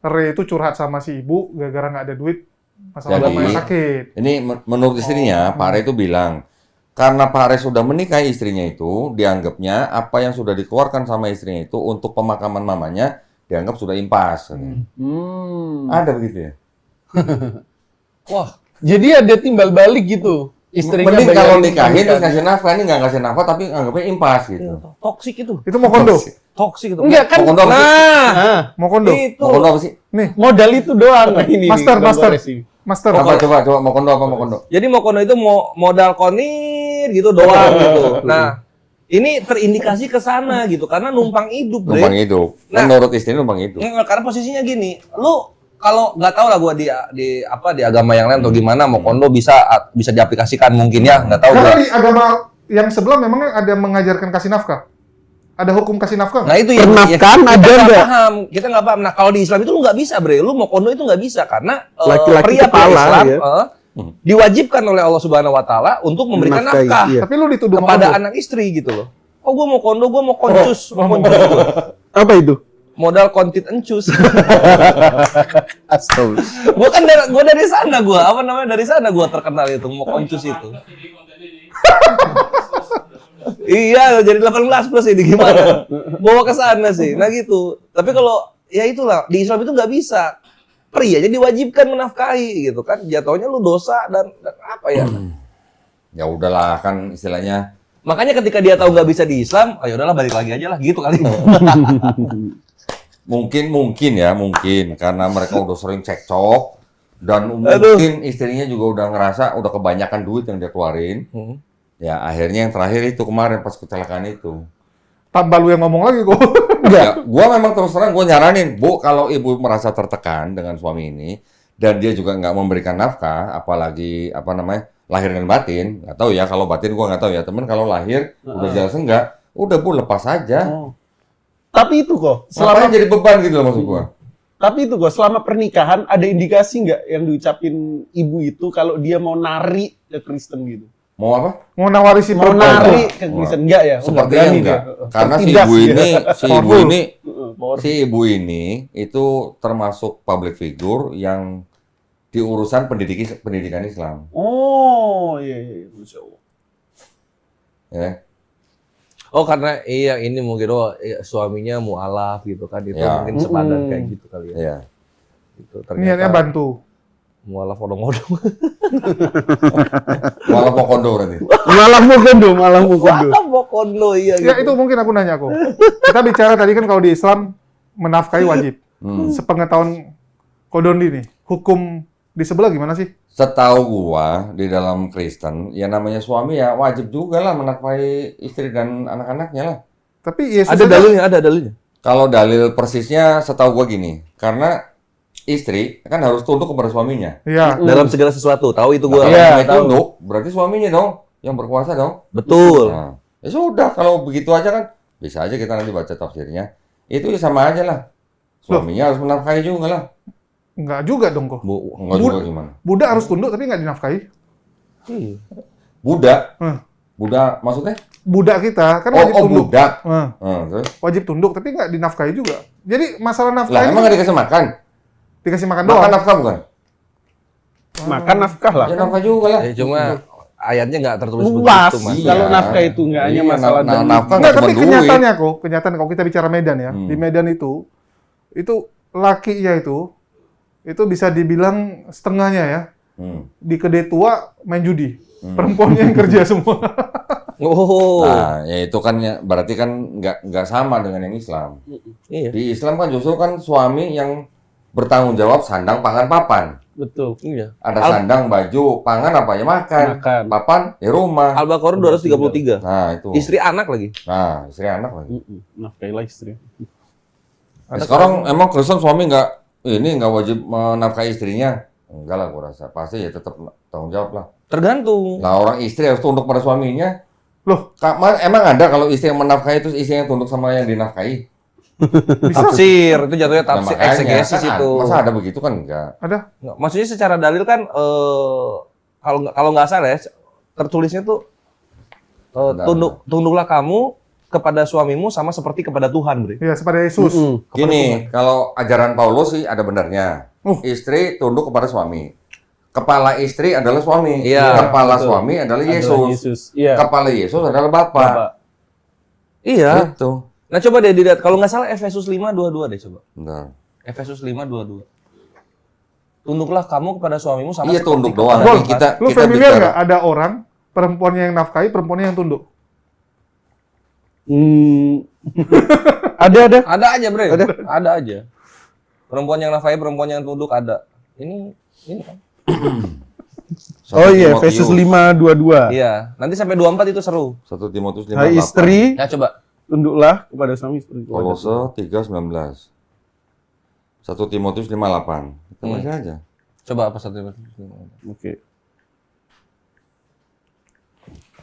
Re itu curhat sama si ibu gara-gara nggak ada duit masalah Jadi- bapaknya sakit. Ini menurut istrinya, Pak Re itu bilang, karena Pak Re sudah menikahi istrinya itu, dianggapnya apa yang sudah dikeluarkan sama istrinya itu untuk pemakaman mamanya, dianggap sudah impas. Ada begitu ya? Wah, Jadi ada timbal balik gitu. Istrinya Mending bayarin kalau nikahin terus pernikahan. ngasih nafkah, ini nggak ngasih nafkah tapi anggapnya impas gitu. toksik itu. Itu mau kondo. Toksik itu. Enggak kan? Mau kondo apa sih? Nah, Mau kondo. itu. Mau kondo apa sih? Nih, Modal itu doang. Nah, ini Master, Bang master. Gores ini. Master. Apa coba mau kondo apa mau kondo? Jadi mau kono itu mau modal konir gitu doang gitu. Nah, ini terindikasi ke sana gitu karena numpang hidup, Bre. Numpang hidup. Nah. Menurut istrinya numpang hidup. Karena posisinya gini, lu kalau nggak tahu lah gua di agama yang lain atau gimana mau kondo bisa diaplikasikan mungkin ya, nggak tahu Karena gua. di agama yang sebelah memang ada mengajarkan kasih nafkah. Ada hukum kasih nafkah nggak? Nah itu yang Pernafkahan kita ada nggak nggak? paham, kita nggak paham. Nah kalau di Islam itu lu nggak bisa, Bre. Lu mau kondo itu nggak bisa karena Laki-laki pria kepala, Islam ya. diwajibkan oleh Allah Subhanahu Wa Taala untuk memberikan Menafkahi, nafkah iya. Tapi lu dituduh mau kepada kondo. anak istri gitu loh. Oh gua mau kondo, gua mau koncus, mau koncus gua. Apa itu? Modal kontit encus. Astagfirullah. Gua dari sana dari sana gua terkenal itu mau koncus itu. Iya, jadi 18 plus ini gimana? Bawa ke sana sih. Nah gitu. Tapi kalau ya itulah di Islam itu nggak bisa. Prianya diwajibkan menafkahi gitu kan. Jatuhnya lu dosa dan apa ya? Ya udahlah kan istilahnya. Makanya ketika dia tahu nggak bisa di Islam, oh ya udahlah balik lagi aja lah gitu kali. Mungkin karena mereka udah sering cekcok dan Aduh. mungkin istrinya juga udah ngerasa udah kebanyakan duit yang dia keluarin. Ya akhirnya yang terakhir itu kemarin pas kecelakaan itu. Tambah lu yang ngomong lagi kok. Ya, gua memang terus terang gua nyaranin, Bu, kalau ibu merasa tertekan dengan suami ini dan dia juga nggak memberikan nafkah, apalagi lahir dan batin, nggak tahu ya kalau batin gua nggak tahu ya, temen kalau lahir udah jelas enggak, udah Bu lepas aja. Tapi itu kok, Selama selama jadi beban gitu loh maksud gua. tapi itu kok selama pernikahan ada indikasi nggak yang diucapin ibu itu kalau dia mau nari ke Kristen gitu? Mau apa? Mau nawari si Mau perempuan. nari ke Kristen enggak ya? Oh, Sepertinya berani enggak. dia. Karena si Tertindas ibu dia. ini, Powerful. si ibu ini itu termasuk public figure yang di urusan pendidikan Islam. Oh, iya. Masya Allah. Ya. Oh karena iya ini mungkin suaminya mualaf gitu kan itu Ya. mungkin sepadan kayak gitu kali ya. Iya. Itu Niatnya bantu. mualaf odong-odong. Malah mau kondo berarti. Malah mau kondo. Mau kondo iya gitu. Ya itu mungkin aku nanya kok. Kita bicara tadi kan kalau di Islam menafkahi wajib. Sepengetahuan Kodondi nih, hukum di sebelah gimana sih? Setahu gua di dalam Kristen, ya namanya suami ya wajib juga lah menafkahi istri dan anak-anaknya lah. Tapi Yesus Ada aja- dalilnya. Kalau dalil persisnya setahu gua gini, karena istri kan harus tunduk kepada suaminya. Iya. Dalam segala sesuatu, tahu itu Nah, gua. kalau Iya, suami tunduk, berarti suaminya dong yang berkuasa dong. Betul. Nah, ya sudah kalau begitu aja kan bisa aja kita nanti baca tafsirnya. Itu ya sama aja lah. Suaminya harus menafkahi juga lah. Enggak juga dong kok. Enggak juga gimana? Budak harus tunduk tapi nggak dinafkahi. Iya. Budak? Hmm. Budak maksudnya? Budak kita kan Oh, wajib tunduk. budak. Hmm. Terus? Wajib tunduk tapi nggak dinafkahi juga. Jadi masalah Lah nafkah emang ini nggak dikasih makan? dikasih makan Makan doang. nafkah bukan? Makan nafkah lah. Ya nafkah juga lah. Ya cuma ayatnya nggak tertulis Luas. begitu, Mas. Iya. Kalau nafkah itu nggak hanya Iya, masalah nafkah dan nggak Nggak, cuma tapi duit. kenyataannya kok, kenyataan kalau kita bicara Medan ya, Hmm. di Medan itu lakinya itu bisa dibilang setengahnya ya. Di kedai tua main judi, perempuannya yang kerja semua. Oh. Nah, ya itu kan berarti kan nggak sama dengan yang Islam. Iya. Di Islam kan justru kan suami yang bertanggung jawab sandang, pangan, papan. betul. Iya. Ada sandang, baju, pangan apa ya makan. Makan. Papan ya rumah. Al-Baqarah 233. Nah, itu. Istri anak lagi. Nah, istri anak lagi. Nafkahilah istri. Sekarang emang Kristen suami nggak wajib menafkahi istrinya? Enggak lah, gua rasa. Pasti ya tetap tanggung jawab lah. Tergantung. Nah, orang istri harus tunduk pada suaminya. Loh, Emang ada kalau istri yang menafkahi terus istrinya tunduk sama yang dinafkahi? Tafsir itu jatuhnya Nah, tafsir makanya, eksegesis kan itu. Masa ada begitu kan enggak? ada? Nggak, maksudnya secara dalil kan kalau nggak salah ya tertulisnya tuh Nah. tunduklah kamu kepada suamimu sama seperti kepada Tuhan, Bre. Ya, seperti Yesus. Gini, kalau ajaran Paulus sih ada benarnya. Istri tunduk kepada suami. Kepala istri adalah suami. Iya, Kepala betul. suami adalah Yesus. Yesus. Iya. Kepala Yesus adalah Bapa. Bapak. Iya. Gitu. Nah, coba deh dilihat kalau nggak salah Efesus 5:22 deh coba. Bentar. Efesus 5:22. Tunduklah kamu kepada suamimu sama Iya, seperti tunduk kepada doang. Tuhan. Tapi kita Lu familiar bicara. nggak ada orang perempuannya yang nafkahi, perempuannya yang tunduk? Ada. Ada aja, Bre. Ada aja. Perempuan yang nafkahi, perempuan yang tunduk ada. Ini kan. Oh iya, Timotius. Efesus 5:22. Iya, nanti sampai 24 itu seru. 1 Timotius 5:8. Hai istri, Ya coba. tunduklah kepada suami istri. Kolose 3:19. 1 Timotius 5:8. Kita baca aja. Coba apa satu? Oke.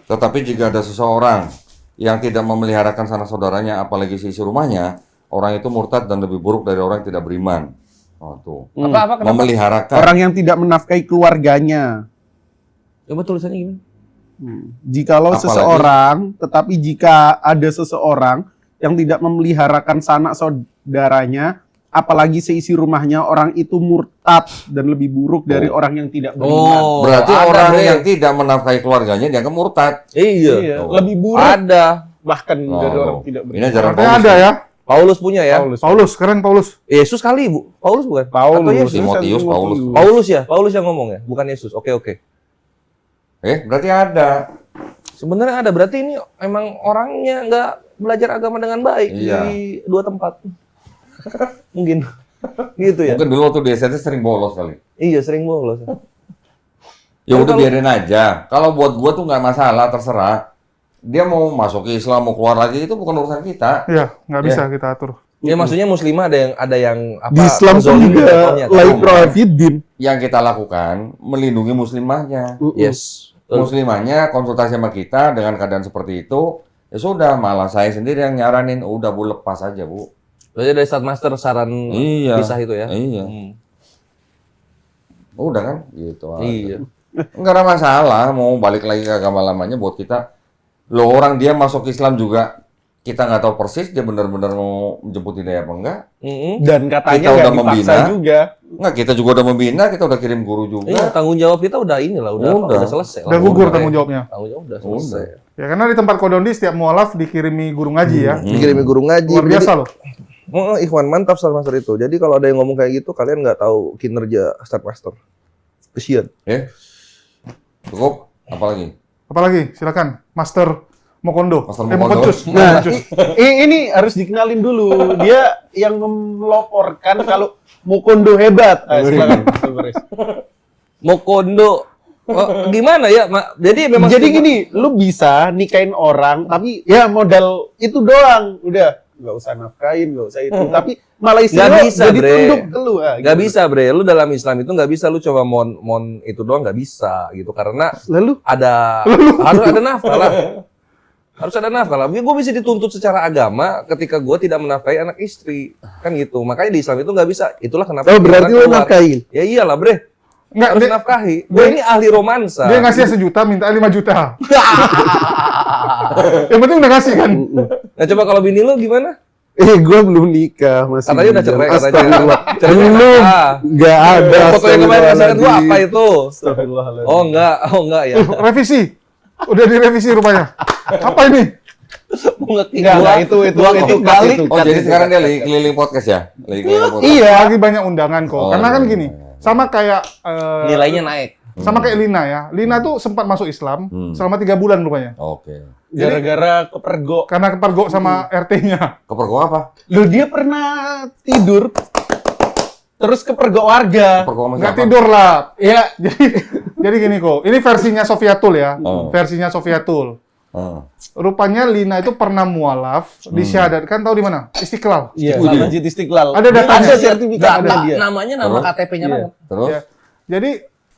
Tetapi jika ada seseorang yang tidak memeliharakan sanak saudaranya, apalagi seisi rumahnya, orang itu murtad dan lebih buruk dari orang yang tidak beriman. Oh, tuh. Apa kenapa? Memeliharakan. Orang yang tidak menafkahi keluarganya. Coba tulisannya gimana? Jikalau Apalagi- seseorang, tetapi jika ada seseorang yang tidak memeliharakan sanak saudaranya, apalagi seisi rumahnya, orang itu murtad dan lebih buruk dari orang yang tidak beriman. Oh, Berarti ada, orang Bre. yang tidak menafkahi keluarganya dianggap murtad. Iya. Lebih buruk Ada. bahkan dari Oh, orang tidak ini beriman. ajaran Artinya Paulus. ada ya. Paulus punya ya. Paulus, keren Paulus. Yesus kali, Bu. Paulus bukan? Atau Paulus, Yesus? Timotius, Paulus. Paulus ya, Paulus yang ngomong ya, bukan Yesus. Oke. Berarti ada. Sebenarnya ada, berarti ini emang orangnya nggak belajar agama dengan baik Iya. di dua tempat. Mungkin. Gitu ya. Mungkin dulu waktu di SMP sering bolos kali. Iya, sering bolos. Ya Tapi udah kalau- biarin aja. Kalau buat gua tuh nggak masalah, terserah. Dia mau masuk ke Islam, mau keluar lagi, itu bukan urusan kita. Iya, nggak bisa kita atur. Ya maksudnya muslimah ada yang apa? Di Islam pun ngezolimin juga jatuhnya, kan? like prohibitin. Yang kita lakukan, melindungi muslimahnya. Yes. Betul. Muslimahnya konsultasi sama kita dengan keadaan seperti itu, ya sudah, malah saya sendiri yang nyaranin, udah Bu, lepas aja Bu. Berarti dari Start Master saran Iya. pisah itu ya. Iya. Hmm. Udah kan? Gitu aja. Iya. Enggak ada masalah, mau balik lagi ke agama lamanya buat kita. Loh, orang dia masuk Islam juga, kita nggak tahu persis dia benar-benar mau menjemput hidayah apa enggak. Mm-mm. Dan katanya Kita nggak udah dipaksa membina. juga. Enggak, kita juga udah membina, kita udah kirim guru juga. Iya, tanggung jawab kita udah inilah, udah Udah. selesai. Udah lah. gugur Udah, tanggung jawabnya. Tanggung jawab udah selesai. Ya karena di tempat Kodondi setiap mualaf dikirimi guru ngaji ya. Dikirimi guru ngaji. Luar biasa loh. Oh, Ikhwan, mantap Start Master itu. Jadi kalau ada yang ngomong kayak gitu, kalian nggak tahu kinerja Start Master. Kesian. Cukup? Apalagi? Apalagi, silakan, Master Mokondo. Master Mokondo. Mokoncus. Nah, Mokoncus. ini harus dikenalin dulu. Dia yang meloporkan kalau Mokondo hebat. Silakan, Mas Boris. Mokondo. Oh, gimana ya? Jadi memang Jadi gini, lu bisa nikahin orang, tapi ya modal itu doang. Udah, nggak usah nafkahin, nggak usah itu. Tapi malah istri Nggak lu bisa, jadi Bre. tunduk ke lu. nggak bisa, Bre. Lu dalam Islam itu nggak bisa lu coba mon itu doang nggak bisa gitu karena Lalu ada harus ada nafkah lah. Harus ada nafkah lah. Gue bisa dituntut secara agama ketika gue tidak menafkahi anak istri. Kan gitu. Makanya di Islam itu nggak bisa. Itulah kenapa. Oh, berarti orang lo keluar. nafkahin? Ya iyalah bre. Enggak, Harus dia, nafkahi. Gue ini ahli romansa. dia ngasih 1 juta, minta 5 juta. Yang penting udah ngasih kan? Nah coba kalau bini lo gimana? Gue belum nikah masih. Katanya udah cerai katanya. Astagfirullah. Cerainya Belum. ah. Nggak ada. Foto yang kemarin pasangan gua apa Astagfirullahaladzim. itu? Astagfirullahaladzim. Oh enggak ya. Revisi. Udah direvisi rupanya. Apa ini? Mau nge-kick Enggak, gua. itu Gua cut balik. itu. Oh, jadi sekarang dia lagi keliling podcast ya? Lagi keliling podcast. Iya, lagi banyak undangan kok. Oh, Karena kan iya. gini, sama kayak Nilainya naik. sama kayak Lina ya. Lina tuh sempat masuk Islam selama 3 bulan rupanya. Oke. Gara-gara kepergok. Karena kepergok sama RT-nya. Kepergok apa? Loh, dia pernah tidur terus kepergok warga. Kepergok sama Nggak siapa? tidur lah. Ya, Jadi gini kok, ini versinya Sofiatul ya. Oh. Versinya Sofiatul. Oh. Rupanya Lina itu pernah mualaf, disyahadatkan tahu di mana? Istiqlal. iya, Wih, dia. Masjid Istiqlal. Ada datanya. Ada sertifikatnya dia. Namanya nama Terus? KTP-nya Iya. banget. Terus? Ya. Jadi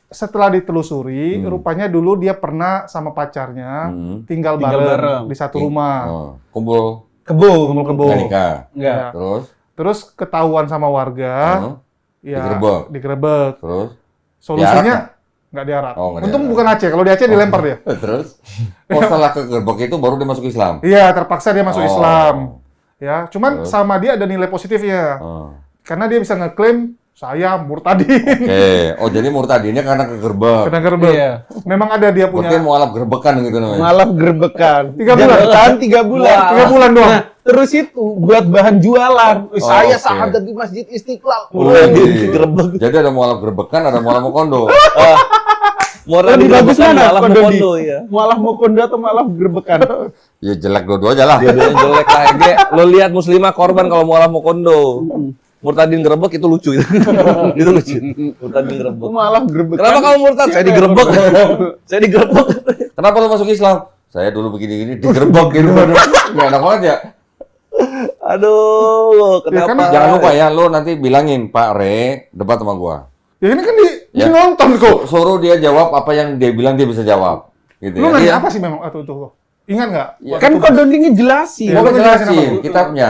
setelah ditelusuri, rupanya dulu dia pernah sama pacarnya tinggal bareng di satu rumah. Oh. Kumpul Kebo. Kebo. nggak nikah. Enggak. Ya. Terus? Terus ketahuan sama warga, Oh. ya Digerebek. digerebek. Terus? Solusinya nggak diarak. Oh, nggak Untung diarak. bukan Aceh. Kalau di Aceh dilempar dia. Terus? Oh, setelah kegerebek itu baru dia masuk Islam? Iya, terpaksa dia masuk Oh. Islam. Ya, cuman Terus? sama dia ada nilai positifnya. Oh. Karena dia bisa ngeklaim saya murtadin. Oke. Oh, jadi murtadinnya karena kegerebek. Kena gerbek. Iya. Memang ada dia punya Berarti mualaf gerbekan gitu namanya. Malah gerbekan. 3 bulan. Tahan 3 bulan. 3 bulan doang. Nah, terus itu buat bahan jualan. Saya oke. sahadat di Masjid Istiqlal. Wih. Jadi ada mualaf gerbekan, ada mualaf mokondo. Moral Lebih bagus digerebek mana, malah Kondo, Di? Mokondo ya. Malah Mokondo atau malah gerbekan? Ya jelek dua-dua aja lah. Dua-duanya jelek lah. Dia, lo lihat muslimah korban kalau mualaf Mokondo. Murtadin gerebek itu lucu itu. Itu lucu. Murtadin gerebek. Malah gerbekan. Kenapa kamu murtad? Saya digerebek. Saya digerebek. Kenapa lo masuk Islam? Saya dulu begini-gini digerebek gitu. Nggak enak banget ya. Aduh, kenapa? kan Jangan lupa ya, lo nanti bilangin Pak Re debat sama gua. Ya ini kan di Ya. nonton kok. Suruh dia jawab apa yang dia bilang dia bisa jawab. Gitu Lu ya. nanya apa sih memang atau itu? Ingat nggak? Kan Kodondingnya jelasin. Ya, Gua lu jelasin jelasin apa? kitabnya.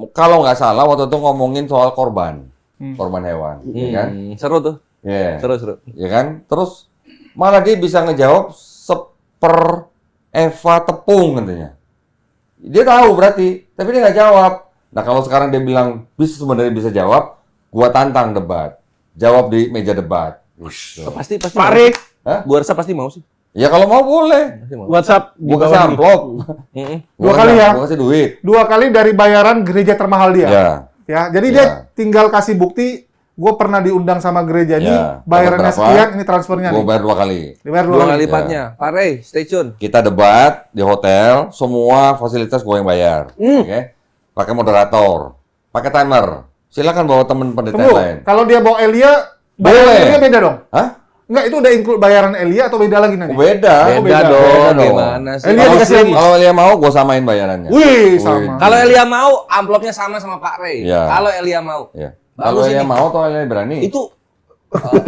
Kalau nggak salah waktu itu ngomongin soal korban. Korban hewan, ya kan? Seru tuh. Iya. Seru. Ya kan? Terus malah dia bisa ngejawab seper Eva tepung katanya. Dia tahu berarti, tapi dia nggak jawab. Nah kalau sekarang dia bilang sebenarnya bisa jawab, gua tantang debat. Jawab di meja debat. Gitu. Pasti Pak mau. Re, Hah? Gua rasa pasti mau sih. Ya kalau mau boleh. Pasti mau. WhatsApp di Gua kasih bawah ini. amplop. Mm-mm. Dua kali ya? Gua kasih duit. 2 kali dari bayaran gereja termahal dia. Ya. Ya, jadi Ya. dia tinggal kasih bukti gue pernah diundang sama gereja ini, Ya. bayarannya Dapat berapa? sekian, ini transfernya Gua nih. bayar 2 kali. Dibayar 2 Dua kali. kali lipatnya. Pak Rey, stay tune. Kita debat di hotel, semua fasilitas gua yang bayar. Oke. Pakai moderator, pakai timer. Silakan bawa teman pendeta Tunggu, lain. kalau dia bawa Elia, bayaran Boleh. Elia beda dong? Hah? Enggak, itu udah include bayaran Elia atau beda lagi nanti? Beda. Beda dong, gimana sih? Elia Kalau dikasih lagi. kalau Elia mau, gua samain bayarannya. Wih, sama. Kalau Elia mau, amplopnya sama Pak Rey. Iya. Kalau Elia mau. Ya. Bagus Kalau Elia ini. mau atau Elia berani? Itu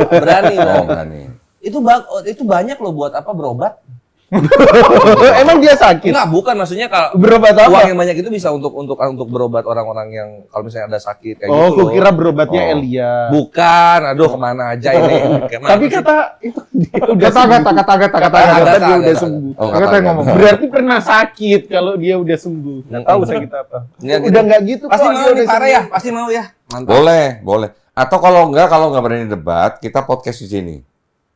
berani, Oh, Bang. berani. Itu banyak loh buat apa berobat? Emang dia sakit? Enggak, bukan maksudnya kalau Berobat uang apa? yang banyak itu bisa untuk berobat orang-orang yang kalau misalnya ada sakit kayak Oh, gitu loh. kukira berobatnya Oh. Elia. Bukan, aduh kemana aja ini. Kemana Tapi sih? kata itu dia udah Kata-kata, sembuh. kata-kata. Kata dia udah sembuh. Oh, Kata yang ngomong. Berarti pernah sakit kalau dia udah sembuh. Nggak tahu sakit apa. Nggak gitu. Udah nggak gitu Pasti kok, mau dia nih udah Pak Rey ya, sembuh. pasti mau ya. Mantap. Boleh. Atau kalau nggak berani debat, kita podcast di sini.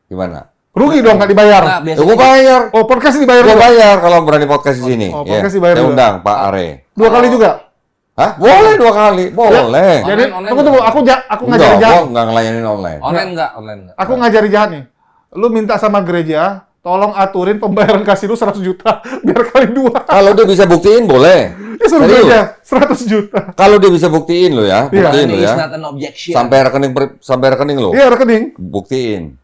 Gimana? Rugi dong, nggak dibayar. Nah, Ya, biasanya gua bayar. Oh, podcast dibayar Gua juga? bayar kalau berani podcast di sini. Oh, Ya. podcast dibayar Saya juga. undang Pak Are. 2 kali juga? Hah? Boleh 2 kali. Boleh. Jadi, Online tunggu, aku Enggak, ngajari gua jahat. nggak ngelayanin online. online enggak? Aku ngajari jahat nih. Lu minta sama gereja, tolong aturin pembayaran kasih lu 100 juta, biar kali 2. Kalau dia bisa buktiin, boleh. Ya suruh Serius. gereja, 100 juta. Kalau dia bisa buktiin lo ya, Iya. buktiin lo Ini is ya. not an objection. Sampai rekening lo. Iya, rekening. Buktiin.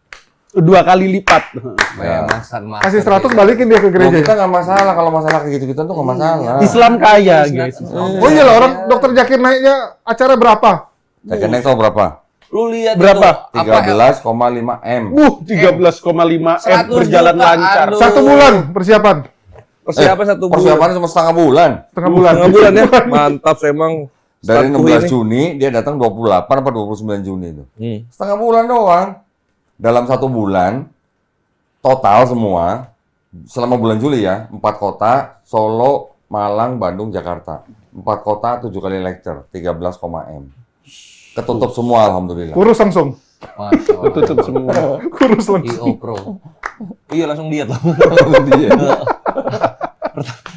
2 kali lipat. Masan. Kasih 100, balikin dia ke Loh, gereja. kita nggak masalah kalau masalah kayak gitu-gitu tuh nggak masalah. Islam kaya, guys. Oh iya lah, orang dokter Zakir naiknya acara berapa? Rekening tau berapa? Lu lihat Berapa? itu, 13,5 M. 13,5 M 100 berjalan juta, lancar. aduh. 1 bulan persiapan. Persiapan 1 bulan. Persiapannya cuma setengah bulan. Setengah bulan. Setengah bulan ya. Mantap emang. Dari Startku 16 ini. Juni, dia datang 28 apa 29 Juni itu. Hmm. Setengah bulan doang. Dalam 1 bulan, total semua, selama bulan Juli ya, 4 kota, Solo, Malang, Bandung, Jakarta. 4 kota, 7 kali lecture, 13, M. Ketutup semua, alhamdulillah. Kurus langsung. Masya Allah. Tutup semua. Kurus langsung. IO Pro. Iya langsung diet lah. Dia.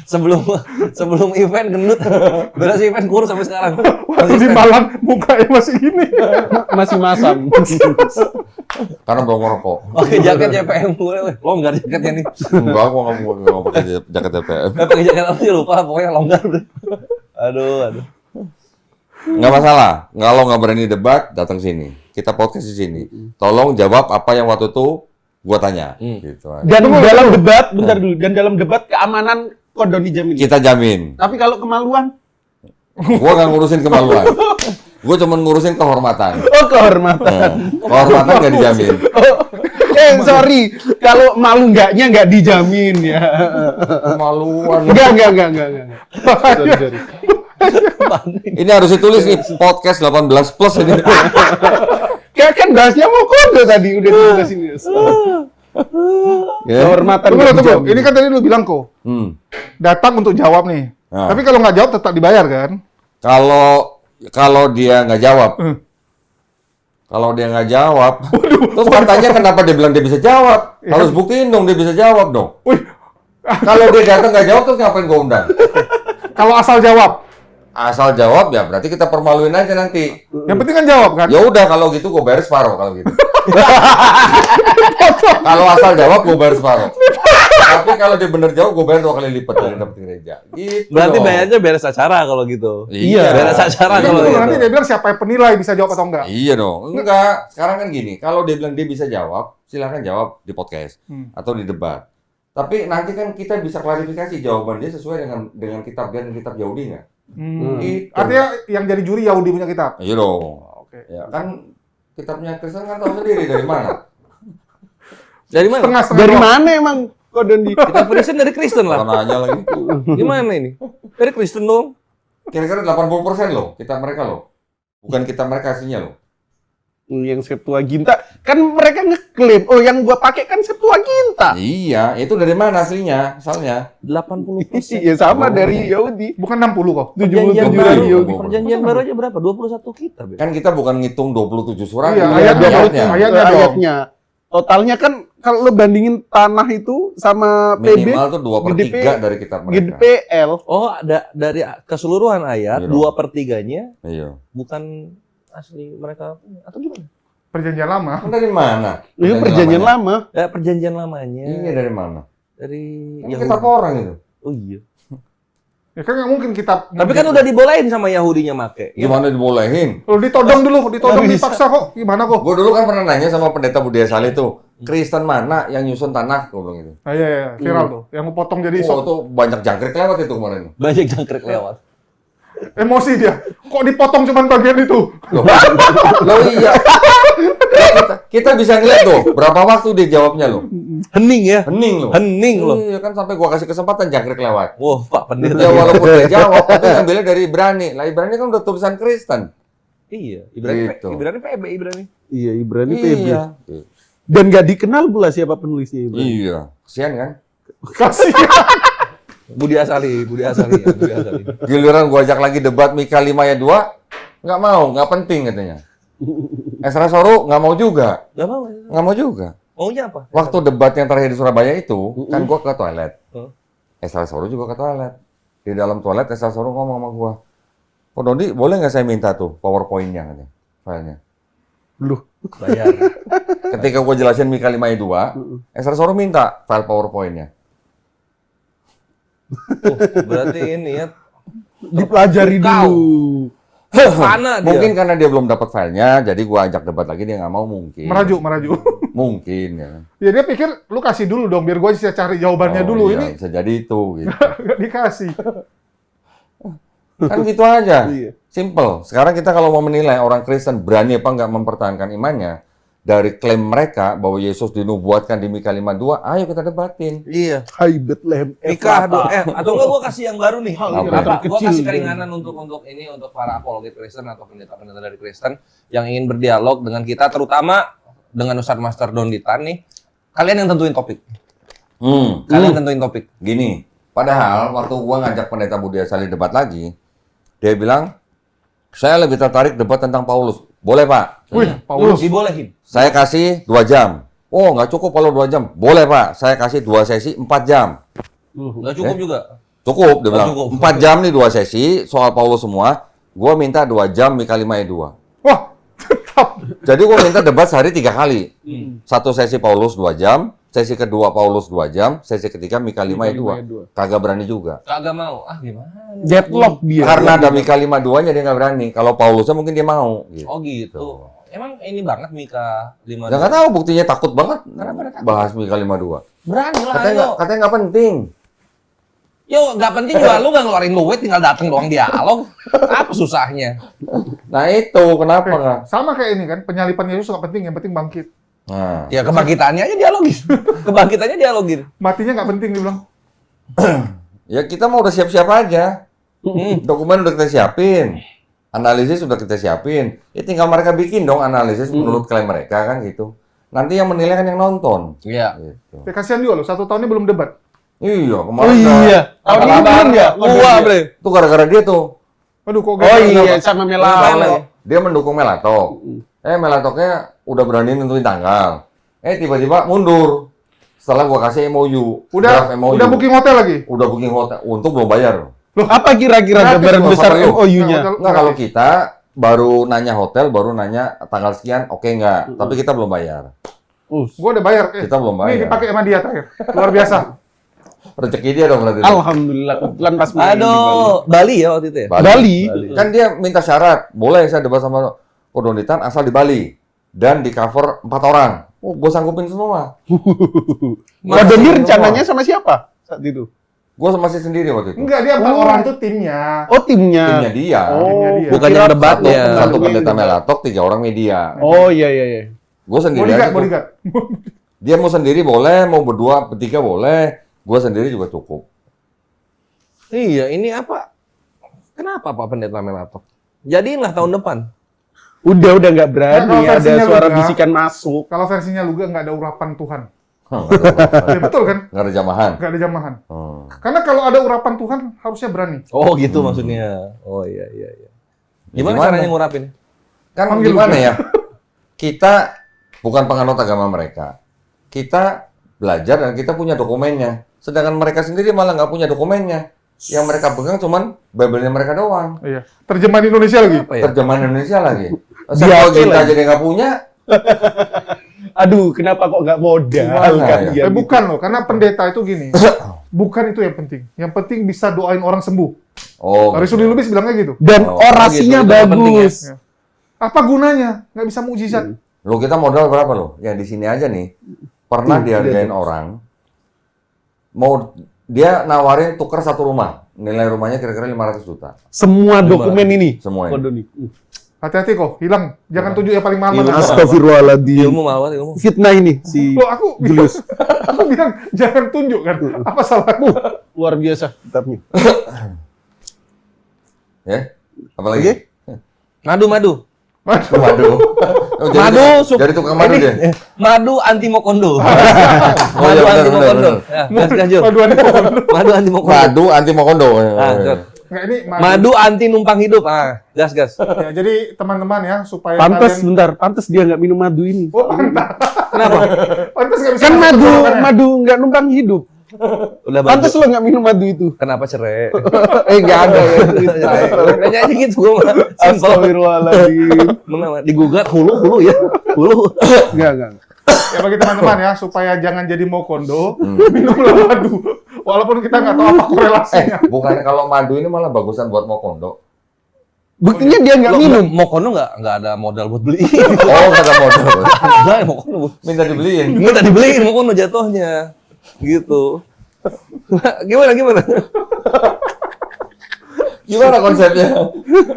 sebelum event gendut, beres event kurus sampai sekarang. Waktu di Malang mukanya masih gini. Masih masam. Karena belum ngerokok. Pakai jaket JPM gue, longgar jaketnya nih. Enggak, gua nggak mau pakai jaket DPM. Pakai jaket apa sih lupa, pokoknya longgar deh. Aduh. Nggak masalah. Kalau nggak berani debat, datang sini. Kita podcast di sini. Tolong jawab apa yang waktu itu gua tanya. Gitu aja. Dan dalam debat, bentar dulu. Dan dalam debat keamanan Kodon dijamin. Kita jamin. Tapi kalau kemaluan, Gua nggak ngurusin kemaluan. Gua cuma ngurusin kehormatan. oh kehormatan. Kehormatan nggak dijamin. Sorry, kalau malu nggak dijamin ya. Kemaluan. Enggak. Sorry. Ini harus ditulis nih podcast 18 plus ini. Kayak kan bahasnya mau kode tadi udah ditulis ini. Ya. Kehormatan Tunggu, nggak tunggu. dijamin. Ini kan tadi lu bilang kok. Datang untuk jawab nih. Ah. Tapi kalau nggak jawab tetap dibayar kan? Kalau dia nggak jawab, terus katanya kenapa dia bilang dia bisa jawab? Harus buktiin dong dia bisa jawab dong. Wih, Kalau dia datang nggak jawab terus ngapain gua undang? kalau asal jawab. Asal jawab ya berarti kita permaluin aja nanti. Yang penting kan jawab kan? Ya udah kalau gitu gue bayar separuh kalau gitu. Kalau asal jawab gue bayar separuh. Tapi kalau dia bener jawab gue bayar 2 kali lipat dari dapat gereja. Gitu Berarti dong. bayarnya beres acara kalau gitu. Iya. Beres acara Jadi kalau tunggu, gitu. nanti dia bilang siapa yang penilai bisa jawab atau enggak. Iya dong. Enggak. Sekarang kan gini. Kalau dia bilang dia bisa jawab, silakan jawab di podcast atau di debat. Tapi nanti kan kita bisa klarifikasi jawaban dia sesuai dengan kitab dan kitab Yahudi nggak? Gitu. Artinya yang jadi juri Yahudi punya kitab. Iya dong. Oke. Ya kan kitabnya Kristen kan tahu sendiri dari mana. Dari mana? Setengah-setengah Dari doang. mana emang Kodon di? Kita Kristen dari Kristen lah. Karena aja lagi. Gimana ini? Dari Kristen dong. Kira-kira 80% loh kitab mereka loh. Bukan kitab mereka aslinya loh. Yang Septuaginta kan mereka ngeklaim, oh yang gua pakai kan Septuaginta. Iya, itu dari mana aslinya? Asalnya. 80%. Iya sama dari Yahudi. Bukan 60 kok. perjanjian 77 baru, dari Yahudi. perjanjian baru aja berapa? 21 kitab ya? Kan kita bukan ngitung 27 surat, Iya, kita ayatnya. lihat Ayatnya dong. Ayatnya. Totalnya kan kalau lo bandingin tanah itu sama PB, Minimal tuh 2/3 dari kitab mereka. GDPL. Oh, ada dari keseluruhan ayat Iya dong. 2/3-nya Iya. bukan asli mereka punya. Atau gimana? Perjanjian lama. Kan dari mana? Itu perjanjian lamanya? lama. Perjanjian lamanya Iya, dari mana? dari Kan Yahudi. kitab orang itu. Oh iya. Ya kan nggak mungkin kitab. Tapi kan udah dibolehin sama Yahudinya make. Ya. Gimana dibolehin? Lu ditodong dulu, ditodong dipaksa kok. Gimana kok? Gue dulu kan pernah nanya sama pendeta Budia Saleh tuh, Kristen mana yang nyusun tanah? Gue bilang gitu. Ah, iya, viral tuh. Yang mau potong jadi Oh, itu banyak jangkrik lewat itu kemarin. Banyak jangkrik lewat. emosi dia. Kok dipotong cuman bagian itu? Loh iya. Kita bisa ngeliat tuh, berapa waktu dia jawabnya loh. Hening ya. Hening loh. Hening loh. Iya kan sampai gua kasih kesempatan jangkrik lewat. Wah, Pak Pendeta. Ya walaupun dia jawab, tapi ngambilnya dari Ibrani. Lah Ibrani kan udah tulisan Kristen. Iya, Ibrani Gitu. Ibrani PB Ibrani. Iya, Ibrani PB. Iya. Dan gak dikenal pula siapa penulisnya Ibrani. Iya. Kasihan kan? Kasih. Budi Asali ya, Budi Asali. Giliran gua ajak lagi debat Mika 5 ayat 2, nggak mau, nggak penting katanya. Esra Soru nggak mau juga. Gak mau. Nggak mau juga. Maunya apa? Waktu debat yang terakhir di Surabaya itu, kan gua ke toilet. Oh. Esra Soru juga ke toilet. Di dalam toilet Esra Soru ngomong sama gua, "Oh Dodi, boleh nggak saya minta tuh PowerPoint-nya katanya, filenya?" Loh, Bayar. Ketika gua jelasin Mika 5 ayat 2, Esra Soru minta file PowerPoint-nya. Oh, berarti ini ya dipelajari Kau. dulu. Mana dia? Mungkin karena dia belum dapat filenya, jadi gua ajak debat lagi dia nggak mau mungkin. Meraju. Mungkin ya. Ya dia pikir lu kasih dulu dong biar gua bisa cari jawabannya Oh, dulu. iya, Ini bisa jadi itu gitu. nggak dikasih. Kan gitu aja. Iya. Simple. Sekarang kita kalau mau menilai orang Kristen berani apa nggak mempertahankan imannya, dari klaim mereka bahwa Yesus dinubuatkan di Mika 5:2, ayo kita debatin. Iya. Hai Bethlehem. Mika atau enggak gua kasih yang baru nih. Apa? Gua kasih keringanan untuk para apologet Kristen atau pendeta-pendeta dari Kristen yang ingin berdialog dengan kita, terutama dengan Ustadz Master Donditan nih. Kalian yang tentuin topik. Kalian tentuin topik. Gini, padahal waktu gua ngajak pendeta Budia Sali debat lagi, dia bilang, saya lebih tertarik debat tentang Paulus. Boleh, Pak. Wih, Paulus. Dibolehin. Saya kasih 2 jam. Oh, nggak cukup kalau 2 jam. Boleh, Pak. Saya kasih 2 sesi 4 jam. Nggak cukup juga. Cukup, dia bilang. cukup. 4 jam nih 2 sesi, soal Paulus semua. Gua minta 2 jam Mika 5 ayat 2. Wah, tetap. Jadi gua minta debat sehari 3 kali. Satu sesi Paulus 2 jam, sesi kedua Paulus 2 jam, sesi ketiga Mika 5 ayat 2. Kagak berani juga. Kagak mau. Ah, gimana? Deadlock dia. Karena ada Mika 5:2-nya dia nggak berani. Kalau Paulusnya mungkin dia mau. Gitu. Oh gitu. Emang ini banget Mika 5. Ya nggak tahu, buktinya takut banget bahas Mika 5:2. Berani lah, Katanya nggak penting. Yo, nggak penting juga lu nggak ngeluarin duit, tinggal datang doang dialog. Apa susahnya? Nah itu kenapa nggak? Sama kayak ini kan, penyalipan Yesus nggak penting, yang penting bangkit. Nah, Ya kebangkitannya aja dialogin. Kebangkitannya dialogin. Matinya nggak penting, dia bilang. ya kita mau udah siap-siap aja. Dokumen udah kita siapin, analisis sudah kita siapin. Ya tinggal mereka bikin dong analisis menurut klaim mereka kan gitu. Nanti yang menilai kan yang nonton. Iya. Gitu. Ya, kasihan juga loh, 1 tahun ini belum debat. Iya, Oh kemarin. iya. Tahun ini belum ya? Gua, Bre. Itu gara-gara dia tuh. Aduh, kok Oh gitu? iya, sama Melawan. Dia mendukung Melatok. Melatoknya udah berani nentuin tanggal. Tiba-tiba mundur. Setelah gua kasih MOU. Udah draft MOU. udah booking hotel lagi. Udah booking hotel. Untung belum bayar. Apa kira-kira Gratis gambaran loh, besar sama lu. MOU-nya? Nggak, kalau kita baru nanya hotel, baru nanya tanggal sekian, oke nggak. Tapi kita belum bayar. Gua udah bayar. Kita belum Nih bayar. dipakai sama dia terakhir. Luar biasa. Rezeki dia dong berarti. Alhamdulillah, kebetulan pas main di Aduh, Bali ya waktu itu ya? Bali. Kan dia minta syarat, boleh saya debat sama Kodonitan asal di Bali. Dan di cover 4 orang. Oh, gue sanggupin semua. Mas Doni rencananya sama siapa saat itu? Gue masih sendiri waktu itu. Enggak, dia 4 orang itu timnya. Oh, timnya. Timnya dia. Timnya dia. Bukan yang debatnya. Satu pendeta Melatok, 3 orang media. Oh iya iya iya. Gue sendiri aja. tuh. Bodyguard. Dia mau sendiri boleh, mau berdua, bertiga boleh. Gue sendiri juga cukup. Iya, ini apa? Kenapa Pak Pendeta Melatok? Jadiinlah tahun depan. Udah nggak berani, Nah, kalau ada versinya suara Luga- bisikan masuk. Kalau versinya Luga nggak ada urapan Tuhan. Nggak Ya betul kan? ada jamahan. Nggak ada jamahan. Hmm. Karena kalau ada urapan Tuhan harusnya berani. Oh gitu maksudnya. Oh iya. Gimana caranya ngurapin? Kan Panggil gimana juga. ya? Kita bukan penganut agama mereka. Kita belajar dan kita punya dokumennya. Sedangkan mereka sendiri malah nggak punya dokumennya. Yang mereka pegang cuman Bible-nya mereka doang. Iya. Terjemahan Indonesia lagi. Apa ya? Terjemahan Indonesia lagi. Dia Sepuluh kita lagi. jadi nggak punya. Aduh, kenapa kok nggak modal Gimana kan ya? dia? Bukan loh, karena pendeta itu gini. Bukan itu yang penting. Yang penting bisa doain orang sembuh. Oh. Arisuli Lubis bilangnya gitu. Dan Oh, orasinya gitu, itu yang penting ya. bagus. Ya. Apa gunanya? Nggak bisa mukjizat. Lo kita modal berapa lo? Yang di sini aja nih. Pernah dihargain iya. orang. Mau dia nawarin tuker 1 rumah. Nilai rumahnya kira-kira 500 juta. Semua dokumen ini. Semua Pak ini. Doni. Hati-hati kok, hilang. Jangan tunjuk yang paling mahal. Iya, mana. Astagfirullahaladzim. Ilmu malah ilmu. Fitnah ini si Loh, aku Julius. aku bilang jangan tunjuk kan. Apa salahku? Luar biasa kitabnya. Ya? Apalagi? Madu. Waduh. Oh, Madu jadi tukang madu dia. Madu anti mokondo. Oh iya, Madu benar, anti benar, mokondo. benar. Ya, gas Jur. Waduh, aneh kok. Madu anti mokondo. Madu anti mokondo. Ah, Jur. Nggak, ini Madu anti numpang hidup. Ah, gas. Ya, jadi teman-teman ya, supaya Pantes kalian... bentar, pantes dia nggak minum madu ini. Oh, pantas. Kenapa? Pantas nggak bisa Kan masuk madu golongannya. madu nggak numpang hidup. Udah Pantes lo nggak minum madu itu. Kenapa cerai? Nggak ada ya. Nanya aja gitu gua mah. Simpel. Astagfirullahaladzim. Menang. Digugat hulu ya. Hulu. Enggak. Ya bagi teman-teman ya, supaya jangan jadi mokondo, minumlah madu. Walaupun kita nggak tahu apa korelasinya. Bukan kalau madu ini malah bagusan buat mokondo. Buktinya dia nggak Lo minum. Mokono nggak ada modal buat beli. Oh, kata modal. Enggak, Mokono. Minta dibeliin. Minta dibeliin Mokono jatuhnya. Gitu. Gimana? Gimana konsepnya?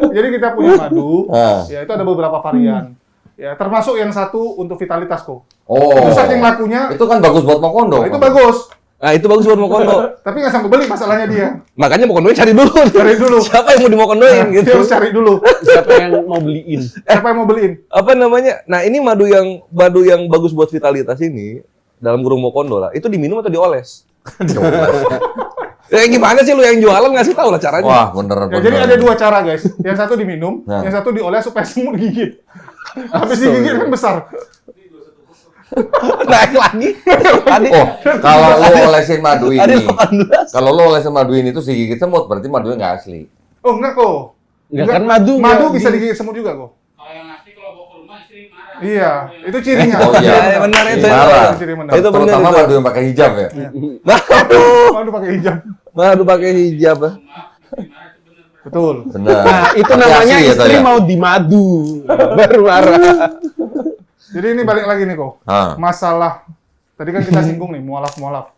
Jadi kita punya madu, Ah. ya itu ada beberapa varian. Ya, termasuk yang satu untuk vitalitas kok. Oh. Itu saking lakunya, Itu kan bagus buat Mokondo. itu bagus. Nah, itu bagus buat Mokondo. Tapi nggak sampai beli masalahnya dia. Makanya Mokondonya cari dulu. Cari dulu. Siapa yang mau dimokondoin Dia gitu. harus cari dulu. Siapa yang mau beliin? Siapa yang mau beliin? Apa namanya? Nah, ini madu yang bagus buat vitalitas ini dalam kurung Mokondo lah. Itu diminum atau dioles? Ya gimana sih lu yang jualan ngasih tahu lah caranya. Wah, bener. Ya, jadi ada dua cara guys. Yang satu diminum, yang satu dioles supaya semut gigit. Habis digigit kan besar. Naik lagi. Tadi Oh, kalau lo olesin madu tadi ini, 18. kalau lo olesin madu ini tuh digigit semut, berarti madunya nggak asli. Oh enggak kok. Enggak kan madu Madu nggak bisa di- digigit semut juga kok. Kalau yang asli kalau bawa ke rumah istri marah. Iya, itu cirinya. Oh iya. Ya, benar itu. Marah. Itu ciri benar. Itu benar Terutama itu. madu yang pakai hijab ya. Madu. Madu pakai hijab. Madu pakai hijab. Betul. Benar. Nah, itu Tapi namanya asli ya, istri Taya? mau dimadu. Baru marah. Jadi ini balik lagi nih kok. Ah. Masalah tadi kan kita singgung nih mualaf-mualaf.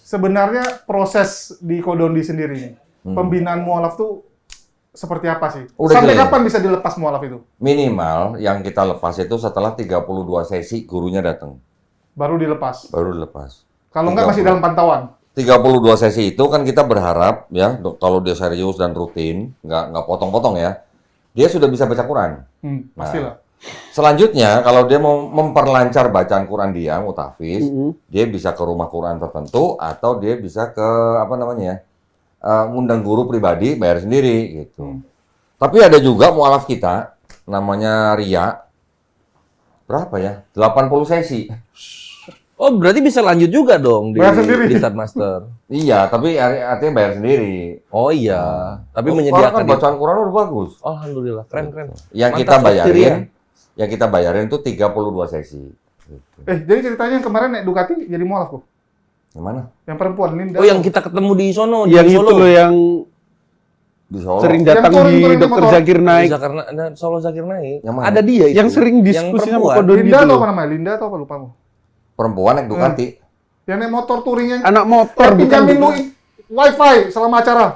Sebenarnya proses di Kodondi sendiri nih, pembinaan mualaf tuh seperti apa sih? Udah Sampai clear. kapan bisa dilepas mualaf itu? Minimal yang kita lepas itu setelah 32 sesi gurunya datang, Baru dilepas. baru dilepas. Kalau enggak masih 30. dalam pantauan. 32 sesi itu kan kita berharap ya, kalau dia serius dan rutin, nggak potong-potong ya, dia sudah bisa baca Quran. Pastilah. Selanjutnya, kalau dia mau memperlancar bacaan Quran dia, mutafiz, dia bisa ke rumah Quran tertentu atau dia bisa ke apa namanya ya, ngundang guru pribadi, bayar sendiri gitu. Tapi ada juga mualaf kita, namanya Ria, berapa ya? 80 sesi. Oh, berarti bisa lanjut juga dong di, Bayar sendiri. di Start Master. Iya, tapi artinya bayar sendiri. Oh iya, tapi Orang menyediakan kan bacaan Quran udah bagus. Alhamdulillah, keren. Yang Mantap, kita bayarin, Ria. yang kita bayarin tuh 32 sesi. Jadi ceritanya yang kemarin naik Ducati jadi mualaf kok. Yang mana? Yang perempuan Linda. Oh, yang kita ketemu di sono, di Yang Solo. itu loh yang Di Solo. sering Yang datang touring di naik Dokter motor. Zakir naik. Karena Solo Zakir naik. Yang mana? Ada dia itu. Yang sering diskusi Yang sama perempuan. Kodondi Linda itu atau loh. apa namanya? Linda atau apa lupa aku. Perempuan naik Ducati. Yang naik motor touring yang Anak motor bukan pinjamin lu wifi selama acara.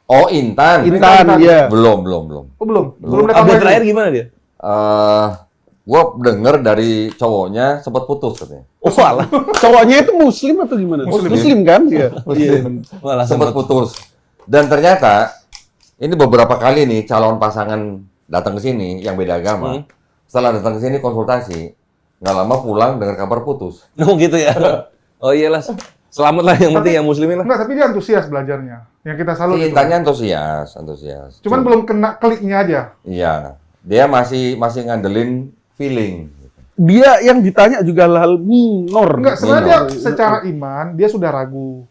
Oh, Intan. Intan, iya. Belum. Oh belum? Belum datang Update lagi. terakhir gimana dia? Gua denger dari cowoknya sempat putus katanya. Oh, salah. Cowoknya itu muslim atau gimana? Muslim kan? Iya. Malah Sempat putus. Dan ternyata ini beberapa kali nih calon pasangan datang ke sini yang beda agama. Setelah datang ke sini konsultasi, nggak lama pulang dengar kabar putus. Oh gitu ya. Oh iyalah. Selamat lah yang penting yang muslimin lah. Enggak, tapi dia antusias belajarnya. Yang kita salut Si itu. Intannya antusias. Cuman belum kena kliknya aja. Iya. Dia masih ngandelin feeling. Dia yang ditanya juga hal minor. Enggak, sebenarnya dia secara iman dia sudah ragu.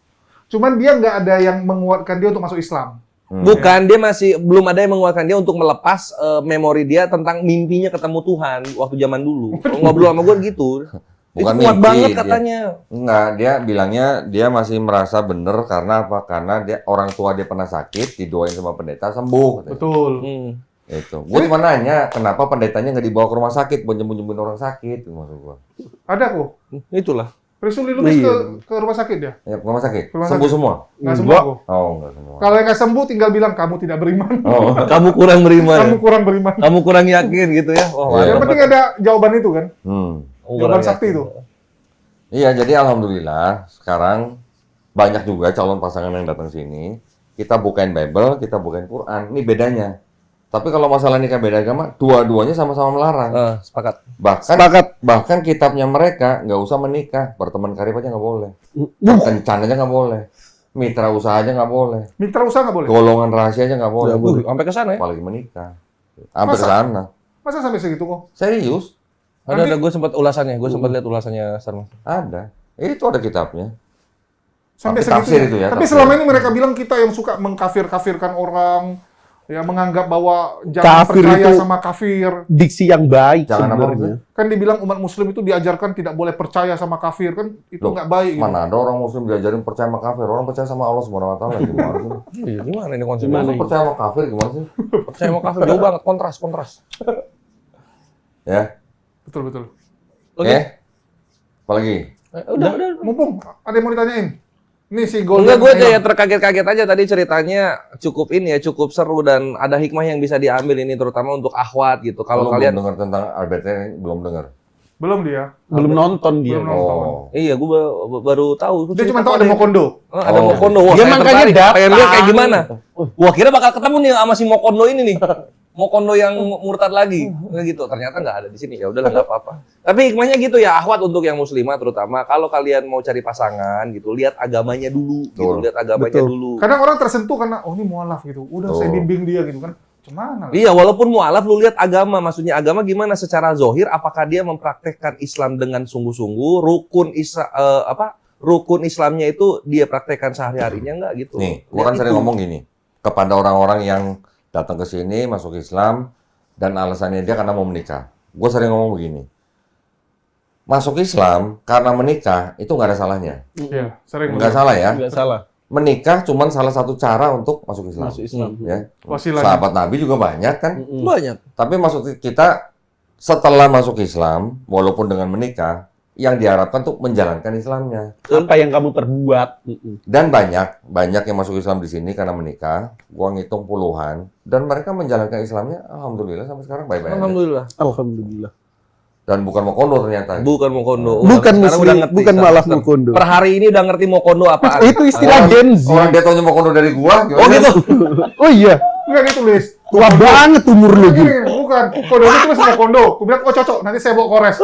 Cuman dia nggak ada yang menguatkan dia untuk masuk Islam. Bukan, dia masih belum ada yang menguatkan dia untuk melepas memori dia tentang mimpinya ketemu Tuhan waktu zaman dulu. Ngobrol sama gue gitu. Bukan Itu kuat mimpi, banget dia- katanya. Enggak, dia bilangnya dia masih merasa bener karena apa? Karena dia orang tua dia pernah sakit, didoain sama pendeta sembuh. katanya. Betul. Itu. Gue cuma nanya, kenapa pendetanya nggak dibawa ke rumah sakit buat nyembuhin orang sakit? Itu maksud gue. Ada kok. Itulah. Risul Lubis ke rumah sakit dia. Ya, ke rumah sakit. Ke rumah Sembuh sakit. semua. Nggak sembuh kok. Oh, enggak semua. Kalau yang nggak sembuh tinggal bilang kamu tidak beriman. Oh. Kamu kurang beriman. Kamu kurang beriman. Kamu kurang yakin gitu ya. Oh, Iya. Yang penting ada jawaban itu kan. kurang Jawaban sakti yakin. itu. Iya, jadi alhamdulillah sekarang banyak juga calon pasangan yang datang sini. Kita bukain Bible, kita bukain Quran. Ini bedanya. Tapi kalau masalah nikah beda agama, dua-duanya sama-sama melarang. Sepakat. Bahkan kitabnya mereka nggak usah menikah, berteman karib aja nggak boleh, kencan aja nggak boleh, mitra usaha aja nggak boleh, Mitra usaha nggak boleh. golongan rahasia aja nggak boleh, Sampai ke sana ya. apalagi menikah, sampai ke Masa? sana. Masa sampai segitu kok? Serius? Ada gue sempat ulasannya. Gue sempat lihat ulasannya Sarma. Ada. Itu ada kitabnya. Sampai Tapi tafsir segitu. itu ya, Tapi tafsir. selama ini mereka bilang kita yang suka mengkafir-kafirkan orang, ya menganggap bahwa jangan Kafir percaya itu- sama kafir. Diksi yang baik Jangan apa sebenarnya. Kan dibilang umat muslim itu diajarkan tidak boleh percaya sama kafir, kan itu Loh, nggak baik gitu. Mana ada orang muslim diajarin percaya sama kafir? Orang percaya sama Allah Subhanahu wa taala gimana sih? Iya, gimana ini konsepnya? Gimana? Masa percaya sama kafir gimana sih? Percaya sama kafir jauh banget. Kontras. Ya. Betul. Oke. Apalagi? Udah. Mumpung ada yang mau ditanyain. Nih si Golden. Enggak, gue hilang. kayak terkaget-kaget aja tadi ceritanya cukup ini ya, cukup seru dan ada hikmah yang bisa diambil ini terutama untuk akhwat gitu. Kalau kalian belum dengar tentang Albert Einstein, belum dengar. Belum dia. Belum nonton dia. Belum nonton. Oh. iya, gue baru tahu. Dia cuma tahu ada Mokondo. Ada Oh. Mokondo. Wah, Dia saya makanya tertarik. datang. Pengen lihat kayak gimana. Wah, kira bakal ketemu nih sama si Mokondo ini nih. Mokondo yang murtad lagi. Nggak gitu. Ternyata nggak ada di sini. Ya udahlah, nggak apa-apa. Tapi hikmahnya gitu ya, akhwat untuk yang muslimah terutama. Kalau kalian mau cari pasangan gitu, lihat agamanya dulu. Gitu. Betul. Lihat agamanya Betul. dulu. Kadang orang tersentuh karena oh ini mualaf gitu. Udah saya Oh. bimbing dia gitu kan. Cuman Iya, walaupun mualaf, lu lihat agama. Maksudnya agama gimana secara zohir? Apakah dia mempraktekkan Islam dengan sungguh-sungguh? Rukun Islamnya itu dia praktekkan sehari-harinya nggak gitu? Nih, gua kan Lihat sering itu. ngomong gini, kepada orang-orang yang datang ke sini masuk Islam dan alasannya dia karena mau menikah. Gua sering ngomong begini. Masuk Islam karena menikah itu nggak ada salahnya. iya, sering Nggak salah ya. Nggak salah. Menikah cuman salah satu cara untuk masuk Islam. Masuk Islam. Ya. Wasilahnya. Sahabat Nabi juga banyak kan. Banyak. Tapi maksud kita setelah masuk Islam, walaupun dengan menikah, yang diharapkan tuh menjalankan Islamnya. Apa yang kamu perbuat? Dan banyak yang masuk Islam di sini karena menikah. Gua ngitung puluhan dan mereka menjalankan Islamnya, alhamdulillah sampai sekarang baik-baik aja. Alhamdulillah. Alhamdulillah. Dan bukan Mokondo ternyata. Bukan Mokondo. Bukan Sekarang muslim, udah ngerti. bukan malah Mokondo. Per hari ini udah ngerti Mokondo apaan. Itu istilah Gen Z. Orang dia taunya Mokondo dari gua, gimana? Oh gitu. Oh iya, enggak dia tulis. tua banget umur lu Ini, gitu. bukan. Kondo itu cuma sama kondo. Aku bilang, oh cocok, nanti saya bawa kores.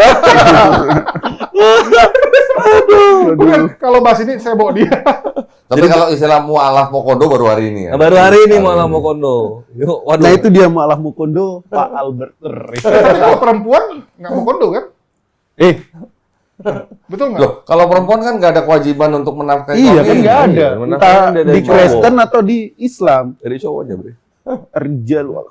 Gua bilang, kalau bahas ini saya bawa dia. Tapi kalau istilah mualaf Mokondo baru hari ini ya. Nah, baru hari ini malah Mokondo. Yuk, waduh. Nah itu dia malah Mokondo, Pak Albert Terry. Tapi kalau perempuan nggak mau kondo kan? Betul nggak? Loh, kalau perempuan kan nggak ada kewajiban untuk menafkahi Iya kan suami. nggak ada. Menafkahi Entah kan dari di cowok. Kristen atau di Islam. Dari cowoknya, Bre. Rijal wal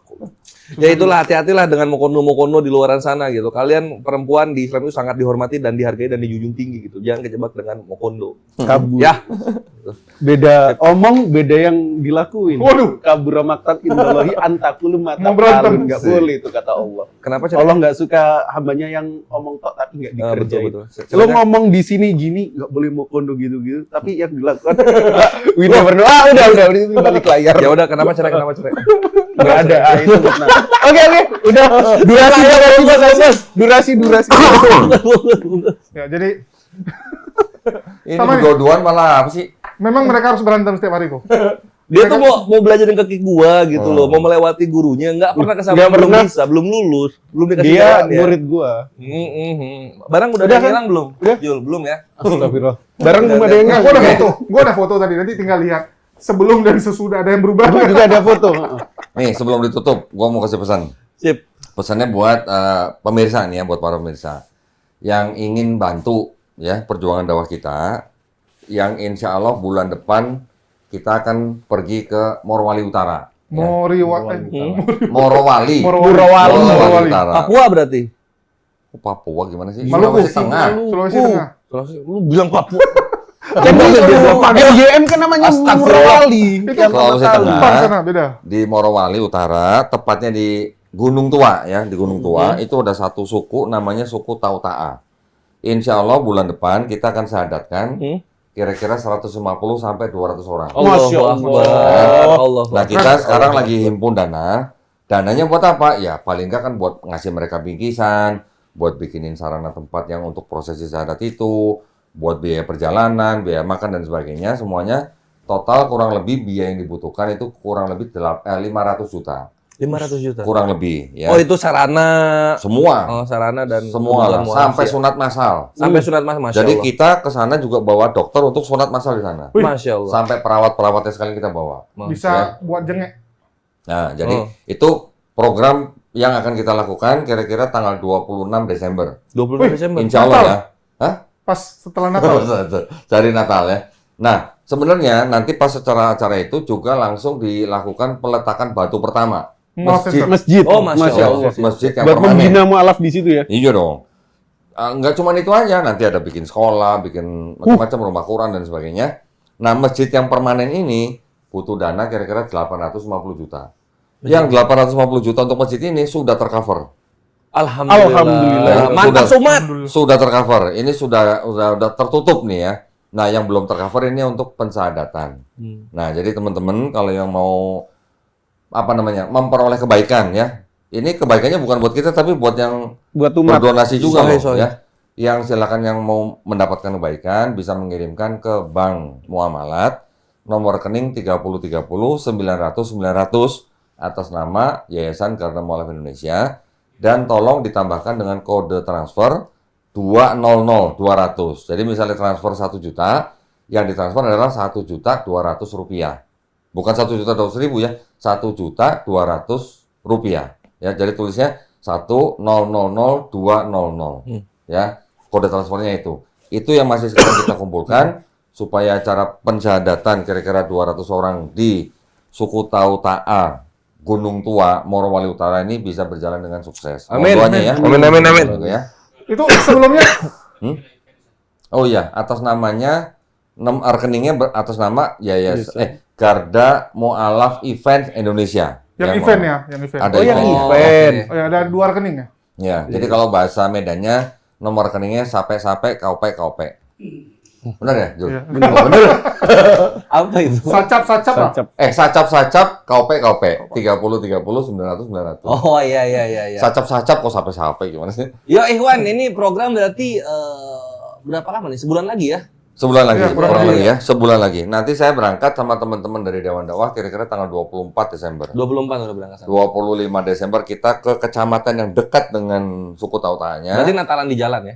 Ya itulah, hati-hatilah dengan Mokondo-Mokondo di luaran sana gitu. Kalian perempuan di Islam itu sangat dihormati dan dihargai dan dijunjung tinggi gitu. Jangan kejebak dengan Mokondo. kabur. Ya, Beda omong, beda yang dilakuin. Waduh. Kabur maktab indallahi antakulu mata Mau berantem. nggak boleh itu kata Allah. kenapa Allah nggak suka hambanya yang omong tok tapi nggak dikerjain. betul. Lo ngomong di sini gini nggak boleh Mokondo gitu-gitu, tapi yang dilakukan we never know. Udah balik layar. Ya udah, kenapa cerai? Nggak ada. Itu benar. Oke, udah durasi. Ya, jadi Ini Sama nih. berdua-duaan malah apa sih? memang mereka harus berantem setiap hari kok. Dia tuh mau belajarin kaki gua gitu loh, mau melewati gurunya, nggak pernah Nggak kesampaian, belum pernah. bisa, belum lulus, belum dikasih Dia jalan ya. murid gua. Barang udah ada Udah yang kan? hilang belum? Udah. Jul, belum ya? Astagfirullah. Barang belum ada yang Gua ada foto. Gua ada foto tadi. Nanti tinggal lihat sebelum dan sesudah ada yang berubah. Gua juga ada foto. Nih, sebelum ditutup, gua mau kasih pesan. Sip. Pesannya buat pemirsa nih ya, buat para pemirsa yang ingin bantu ya perjuangan dakwah kita, yang insya Allah bulan depan kita akan pergi ke Morowali Utara. Ya. Morowali. Morowali. Utara. Papua berarti? Oh, Papua gimana sih? Maluku. Sulawesi Tengah. Sulawesi Tengah. Lu bilang Papua. Jadi MGM kan namanya Morowali. Yang Sulawesi pertama kali. Tengah. Depan sana beda. Di Morowali Utara, tepatnya di Gunung Tua ya, di Gunung Tua itu ada satu suku namanya suku Tauta'a. Insya Allah bulan depan kita akan sahadatkan kira-kira 150 sampai 200 orang. Masya Allah. Allah. Nah kita sekarang lagi himpun dana. Dananya buat apa? Ya paling nggak kan buat ngasih mereka bingkisan, buat bikinin sarana tempat yang untuk prosesi syahadat itu, buat biaya perjalanan, biaya makan dan sebagainya. Semuanya total kurang lebih biaya yang dibutuhkan itu kurang lebih 500 juta. 500 juta. Kurang lebih ya. Oh, itu sarana. Semua. Oh, sarana dan Semua lah, kebutuhan sampai mualaf, ya. sunat massal. Sampai sunat mas, masya Jadi Allah. kita ke sana juga bawa dokter untuk sunat massal di sana. Masya Allah. Sampai perawat-perawatnya sekalian kita bawa. Bisa buat jengek. Nah, jadi Oh. itu program yang akan kita lakukan kira-kira tanggal 26 Desember. 26 Desember. Insya Allah Natal. ya. Hah? Pas setelah Natal. Cari Natal ya. Nah, sebenarnya nanti pas secara acara itu juga langsung dilakukan peletakan batu pertama. Mall Masjid. Center. Masjid. Oh, Masya Allah. Masjid yang Buat permanen. membina mualaf di situ ya. Iya dong. Nggak cuma itu aja, nanti ada bikin sekolah, bikin macam-macam rumah Quran dan sebagainya. Nah, masjid yang permanen ini butuh dana kira-kira 850 juta. Yang 850 juta untuk masjid ini sudah tercover. Alhamdulillah. Alhamdulillah. Mantap, Sudah. Sumat. Sudah tercover. Ini sudah tertutup nih ya. Nah, yang belum tercover ini untuk pensyahadatan. Nah, jadi teman-teman kalau yang mau memperoleh kebaikan ya. Ini kebaikannya bukan buat kita tapi buat yang Buat umat. berdonasi juga Sorry, loh, sorry. ya. Yang silakan yang mau mendapatkan kebaikan bisa mengirimkan ke Bank Muamalat nomor rekening 3030 900 900 atas nama Yayasan Garda Mualaf Indonesia dan tolong ditambahkan dengan kode transfer 200 200. Jadi misalnya transfer 1 juta, yang ditransfer adalah 1.200.000 rupiah. Bukan 1.200.000 ya, 1.200.000 rupiah. Ya, jadi tulisnya 1000200 ya, kode transfernya itu. Itu yang masih sekarang kita kumpulkan supaya acara pensyahadatan kira-kira 200 orang di suku Tau Ta'a Gunung Tua Morowali Utara ini bisa berjalan dengan sukses. Amin. Mohon doanya ya. Amin. Ya. Itu sebelumnya Oh iya, atas namanya rekeningnya atas nama Yayasan Garda Mualaf Event Indonesia. yang event ya, yang event. Ada Oh, yang event. event. Oh ya, ada 2 rekening ya? Ya, jadi kalau bahasa Medannya nomor rekeningnya sape-sape kaupe. Benar ya, Jul? Iya. Oh, bener. Apa itu? Sacap lah. Sacap kaupe 30 900 900. Oh iya. Sacap kok sape-sape gimana sih? Yo Ikhwan, ini program berarti berapa lama nih? Sebulan lagi ya? Sebulan lagi, Iya, kurang kurang lebih lagi ya, sebulan lagi. Nanti saya berangkat sama teman-teman dari Dewan Dakwah kira-kira tanggal 24 Desember. 24 udah berangkat sana. 25 Desember kita ke kecamatan yang dekat dengan suku Tau Ta'anya. Berarti Natalan di jalan ya?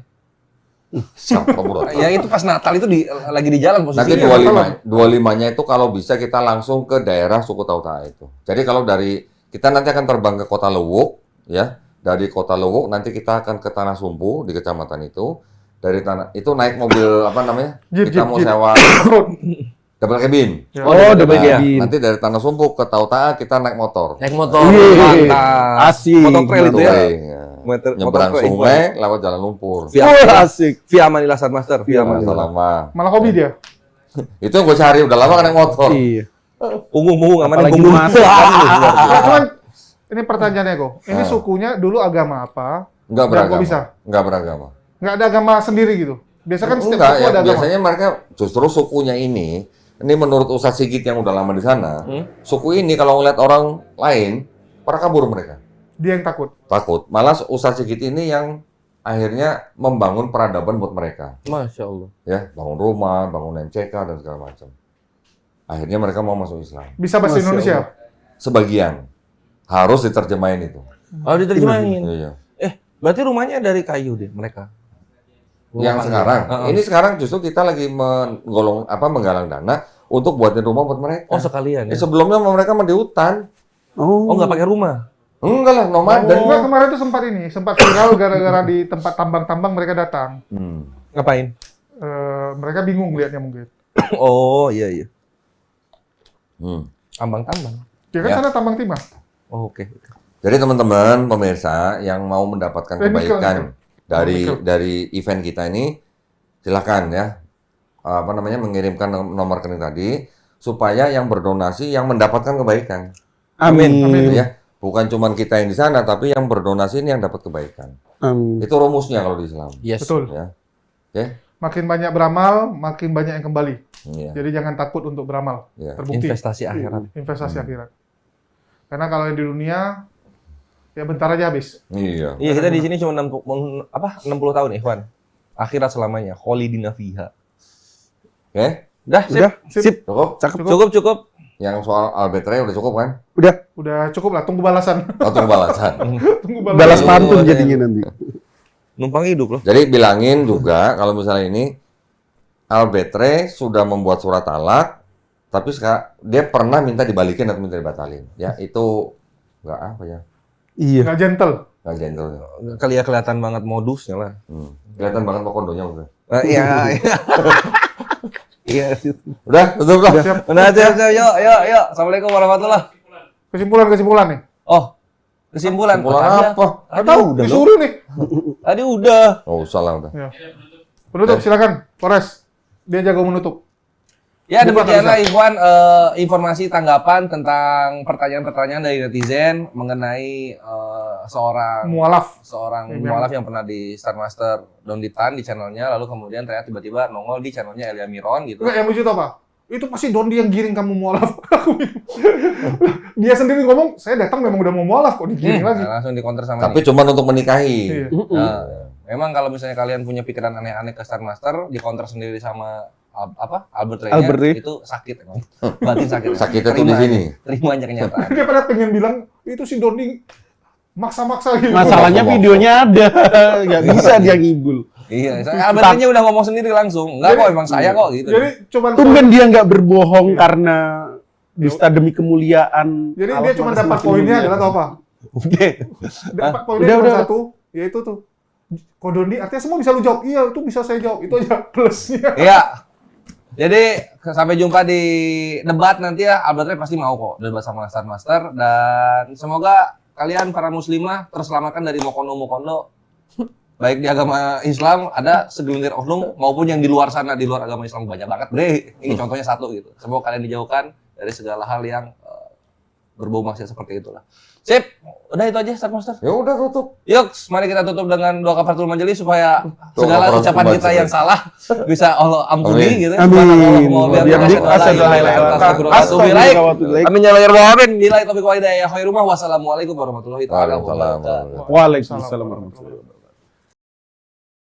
Siapa bro? Ya itu pas Natal itu lagi di jalan Nanti posisinya. 25-nya itu kalau bisa kita langsung ke daerah suku Tau Ta'a itu. Jadi kalau dari kita nanti akan terbang ke Kota Luwuk ya. Dari Kota Luwuk nanti kita akan ke Tanah Sumpu di kecamatan itu. Dari tanah itu naik mobil apa namanya? Kita mau sewa double cabin. Ya. Oh, double Nah, cabin. nanti dari Tanah Sumpu ke Tau Ta'a kita naik motor. Naik motor. Wih, Mantap. asik. Motor trail itu ya? Touring, ya. Nyebrang motor trail. sungai lewat jalan lumpur. Asik. Via Manila Master. Via Manila. Lama. Malah hobi dia. Itu yang gue cari udah lama kan naik motor. Iya. Ungu aman Apalagi ungu. masuk kan lu, luar biasa. Ya, cuman ini pertanyaannya kok. Ini Ah. sukunya dulu agama apa? Enggak Dan beragama. kok bisa? Enggak beragama. Nggak ada agama sendiri gitu. Biasa kan setiap Enggak, suku ya, ada agama. biasanya mereka justru sukunya ini menurut Ustadz Sigit yang udah lama di sana, suku ini kalau ngeliat orang lain, pada kabur mereka. Dia yang takut. Takut. Malah Ustadz Sigit ini yang akhirnya membangun peradaban buat mereka. Masya Allah. Ya, bangun rumah, bangun MCK, dan segala macam. Akhirnya mereka mau masuk Islam. Bisa bahasa Masya Indonesia. Sebagian. Harus diterjemahin itu. Oh diterjemahin. Iya. Berarti rumahnya dari kayu deh mereka. Yang sekarang, ini sekarang justru kita lagi menggalang dana untuk buatin rumah buat mereka. Oh sekalian ya? Sebelumnya mereka mah di hutan. Oh nggak pakai rumah? Enggak lah, nomaden. Enggak, kemarin tuh sempat viral gara-gara di tempat tambang-tambang mereka datang. Ngapain? Mereka bingung lihatnya mungkin. Oh iya. Hmm. Tambang-tambang. Ya kan Ya. sana tambang timah. Oh, oke. Jadi teman-teman pemirsa yang mau mendapatkan kebaikan Mikkel. dari event kita ini, silakan ya mengirimkan nomor rekening tadi supaya yang berdonasi yang mendapatkan kebaikan. Amin. Ya, bukan cuma kita yang di sana tapi yang berdonasi ini yang dapat kebaikan. Amin. Itu rumusnya kalau di Islam. Yes. Betul. Ya. Oke. Makin banyak beramal, makin banyak yang kembali. Iya. Jadi jangan takut untuk beramal. Iya. Terbukti. Investasi akhirat. Investasi akhirat. Karena kalau yang di dunia, ya bentar aja habis. Iya. Iya kita di sini cuma 60 tahun Ikhwan. Akhirat selamanya. Kholidina fiha. Oke. Dah, sip. Udah, sip. Cukup. Cakep. Cukup. Yang soal albetre udah cukup kan? Udah cukup lah, tunggu balasan. Atau balasan. Tunggu Balas balasan. pantun jadinya nanti. Numpang hidup loh. Jadi bilangin juga kalau misalnya ini albetre sudah membuat surat talak, tapi sekarang dia pernah minta dibalikin atau minta dibatalin. Ya itu nggak apa ya, Iya. Nggak gentle. nggak gentle. Kali ya kelihatan banget modusnya lah. Kelihatan banget kok kondonya udah. Iya. Iya. Udah, tutup lah. Nah, siap. Yuk. Assalamualaikum warahmatullah. Kesimpulan nih. Oh, kesimpulan. Kesimpulan Tadi apa? Nggak tahu, udah loh. disuruh nih. Tadi udah. Oh, usah lah udah. Ya. Penutup, silakan. Polres. Dia jago menutup. Ya Buka demikianlah bisa. Ikhwan informasi tanggapan tentang pertanyaan-pertanyaan dari netizen mengenai seorang Mualaf. mualaf yang pernah di Star Master Donditan di channelnya, lalu kemudian ternyata tiba-tiba nongol di channelnya Elia Miron gitu. Enggak, yang lucu tau apa? Itu pasti Dondi yang giring kamu mualaf. Dia sendiri ngomong, saya datang memang udah mau mualaf kok digiring lagi. Nah, langsung dikonter sama Tapi ini. cuma untuk menikahi. Iya. Nah, memang kalau misalnya kalian punya pikiran aneh-aneh ke Star Master, dikonter sendiri sama Albert Ray-nya, Albert Ray. itu sakit emang. Batin sakit. Sakitnya tuh di sini. Terima aja kenyataan. Dia pada pengen bilang, itu si Dondi maksa-maksa gitu. Masalahnya videonya ada, nggak bisa dia ngibul. Iya, Albert Ray-nya udah ngomong sendiri langsung. Enggak kok, emang saya kok gitu. Jadi cuman Tumben dia nggak berbohong karena dusta demi kemuliaan. Jadi Allah dia cuma dapat SWT. poinnya adalah tau apa? Oke. Dapat poinnya Udah, cuma udah. satu, yaitu tuh. Kok Dondi, artinya semua bisa lu jawab. Iya, itu bisa saya jawab. Itu aja plusnya. Iya. Jadi sampai jumpa di debat nanti ya. Albert Ray pasti mau kok debat sama Star Master, dan semoga kalian para muslimah terselamatkan dari mokono-mokono baik di agama Islam ada segelintir oknum maupun yang di luar sana, di luar agama Islam banyak banget bre. Ini contohnya satu gitu. Semoga kalian dijauhkan dari segala hal yang berbau maksiat seperti itulah. Sip, udah itu aja Star Master. Ya udah tutup. Yuk, mari kita tutup dengan doa kafaratul majelis supaya Doa segala kafaratul ucapan kita majelis. yang salah bisa Allah ampuni Amin. gitu. Amin. Biar Amin ya lahir wa amin. Bila itu biqaidaya khairumah. Wassalamualaikum warahmatullahi taala Waalaikumsalam. wabarakatuh. Waalaikumsalam warahmatullahi wabarakatuh.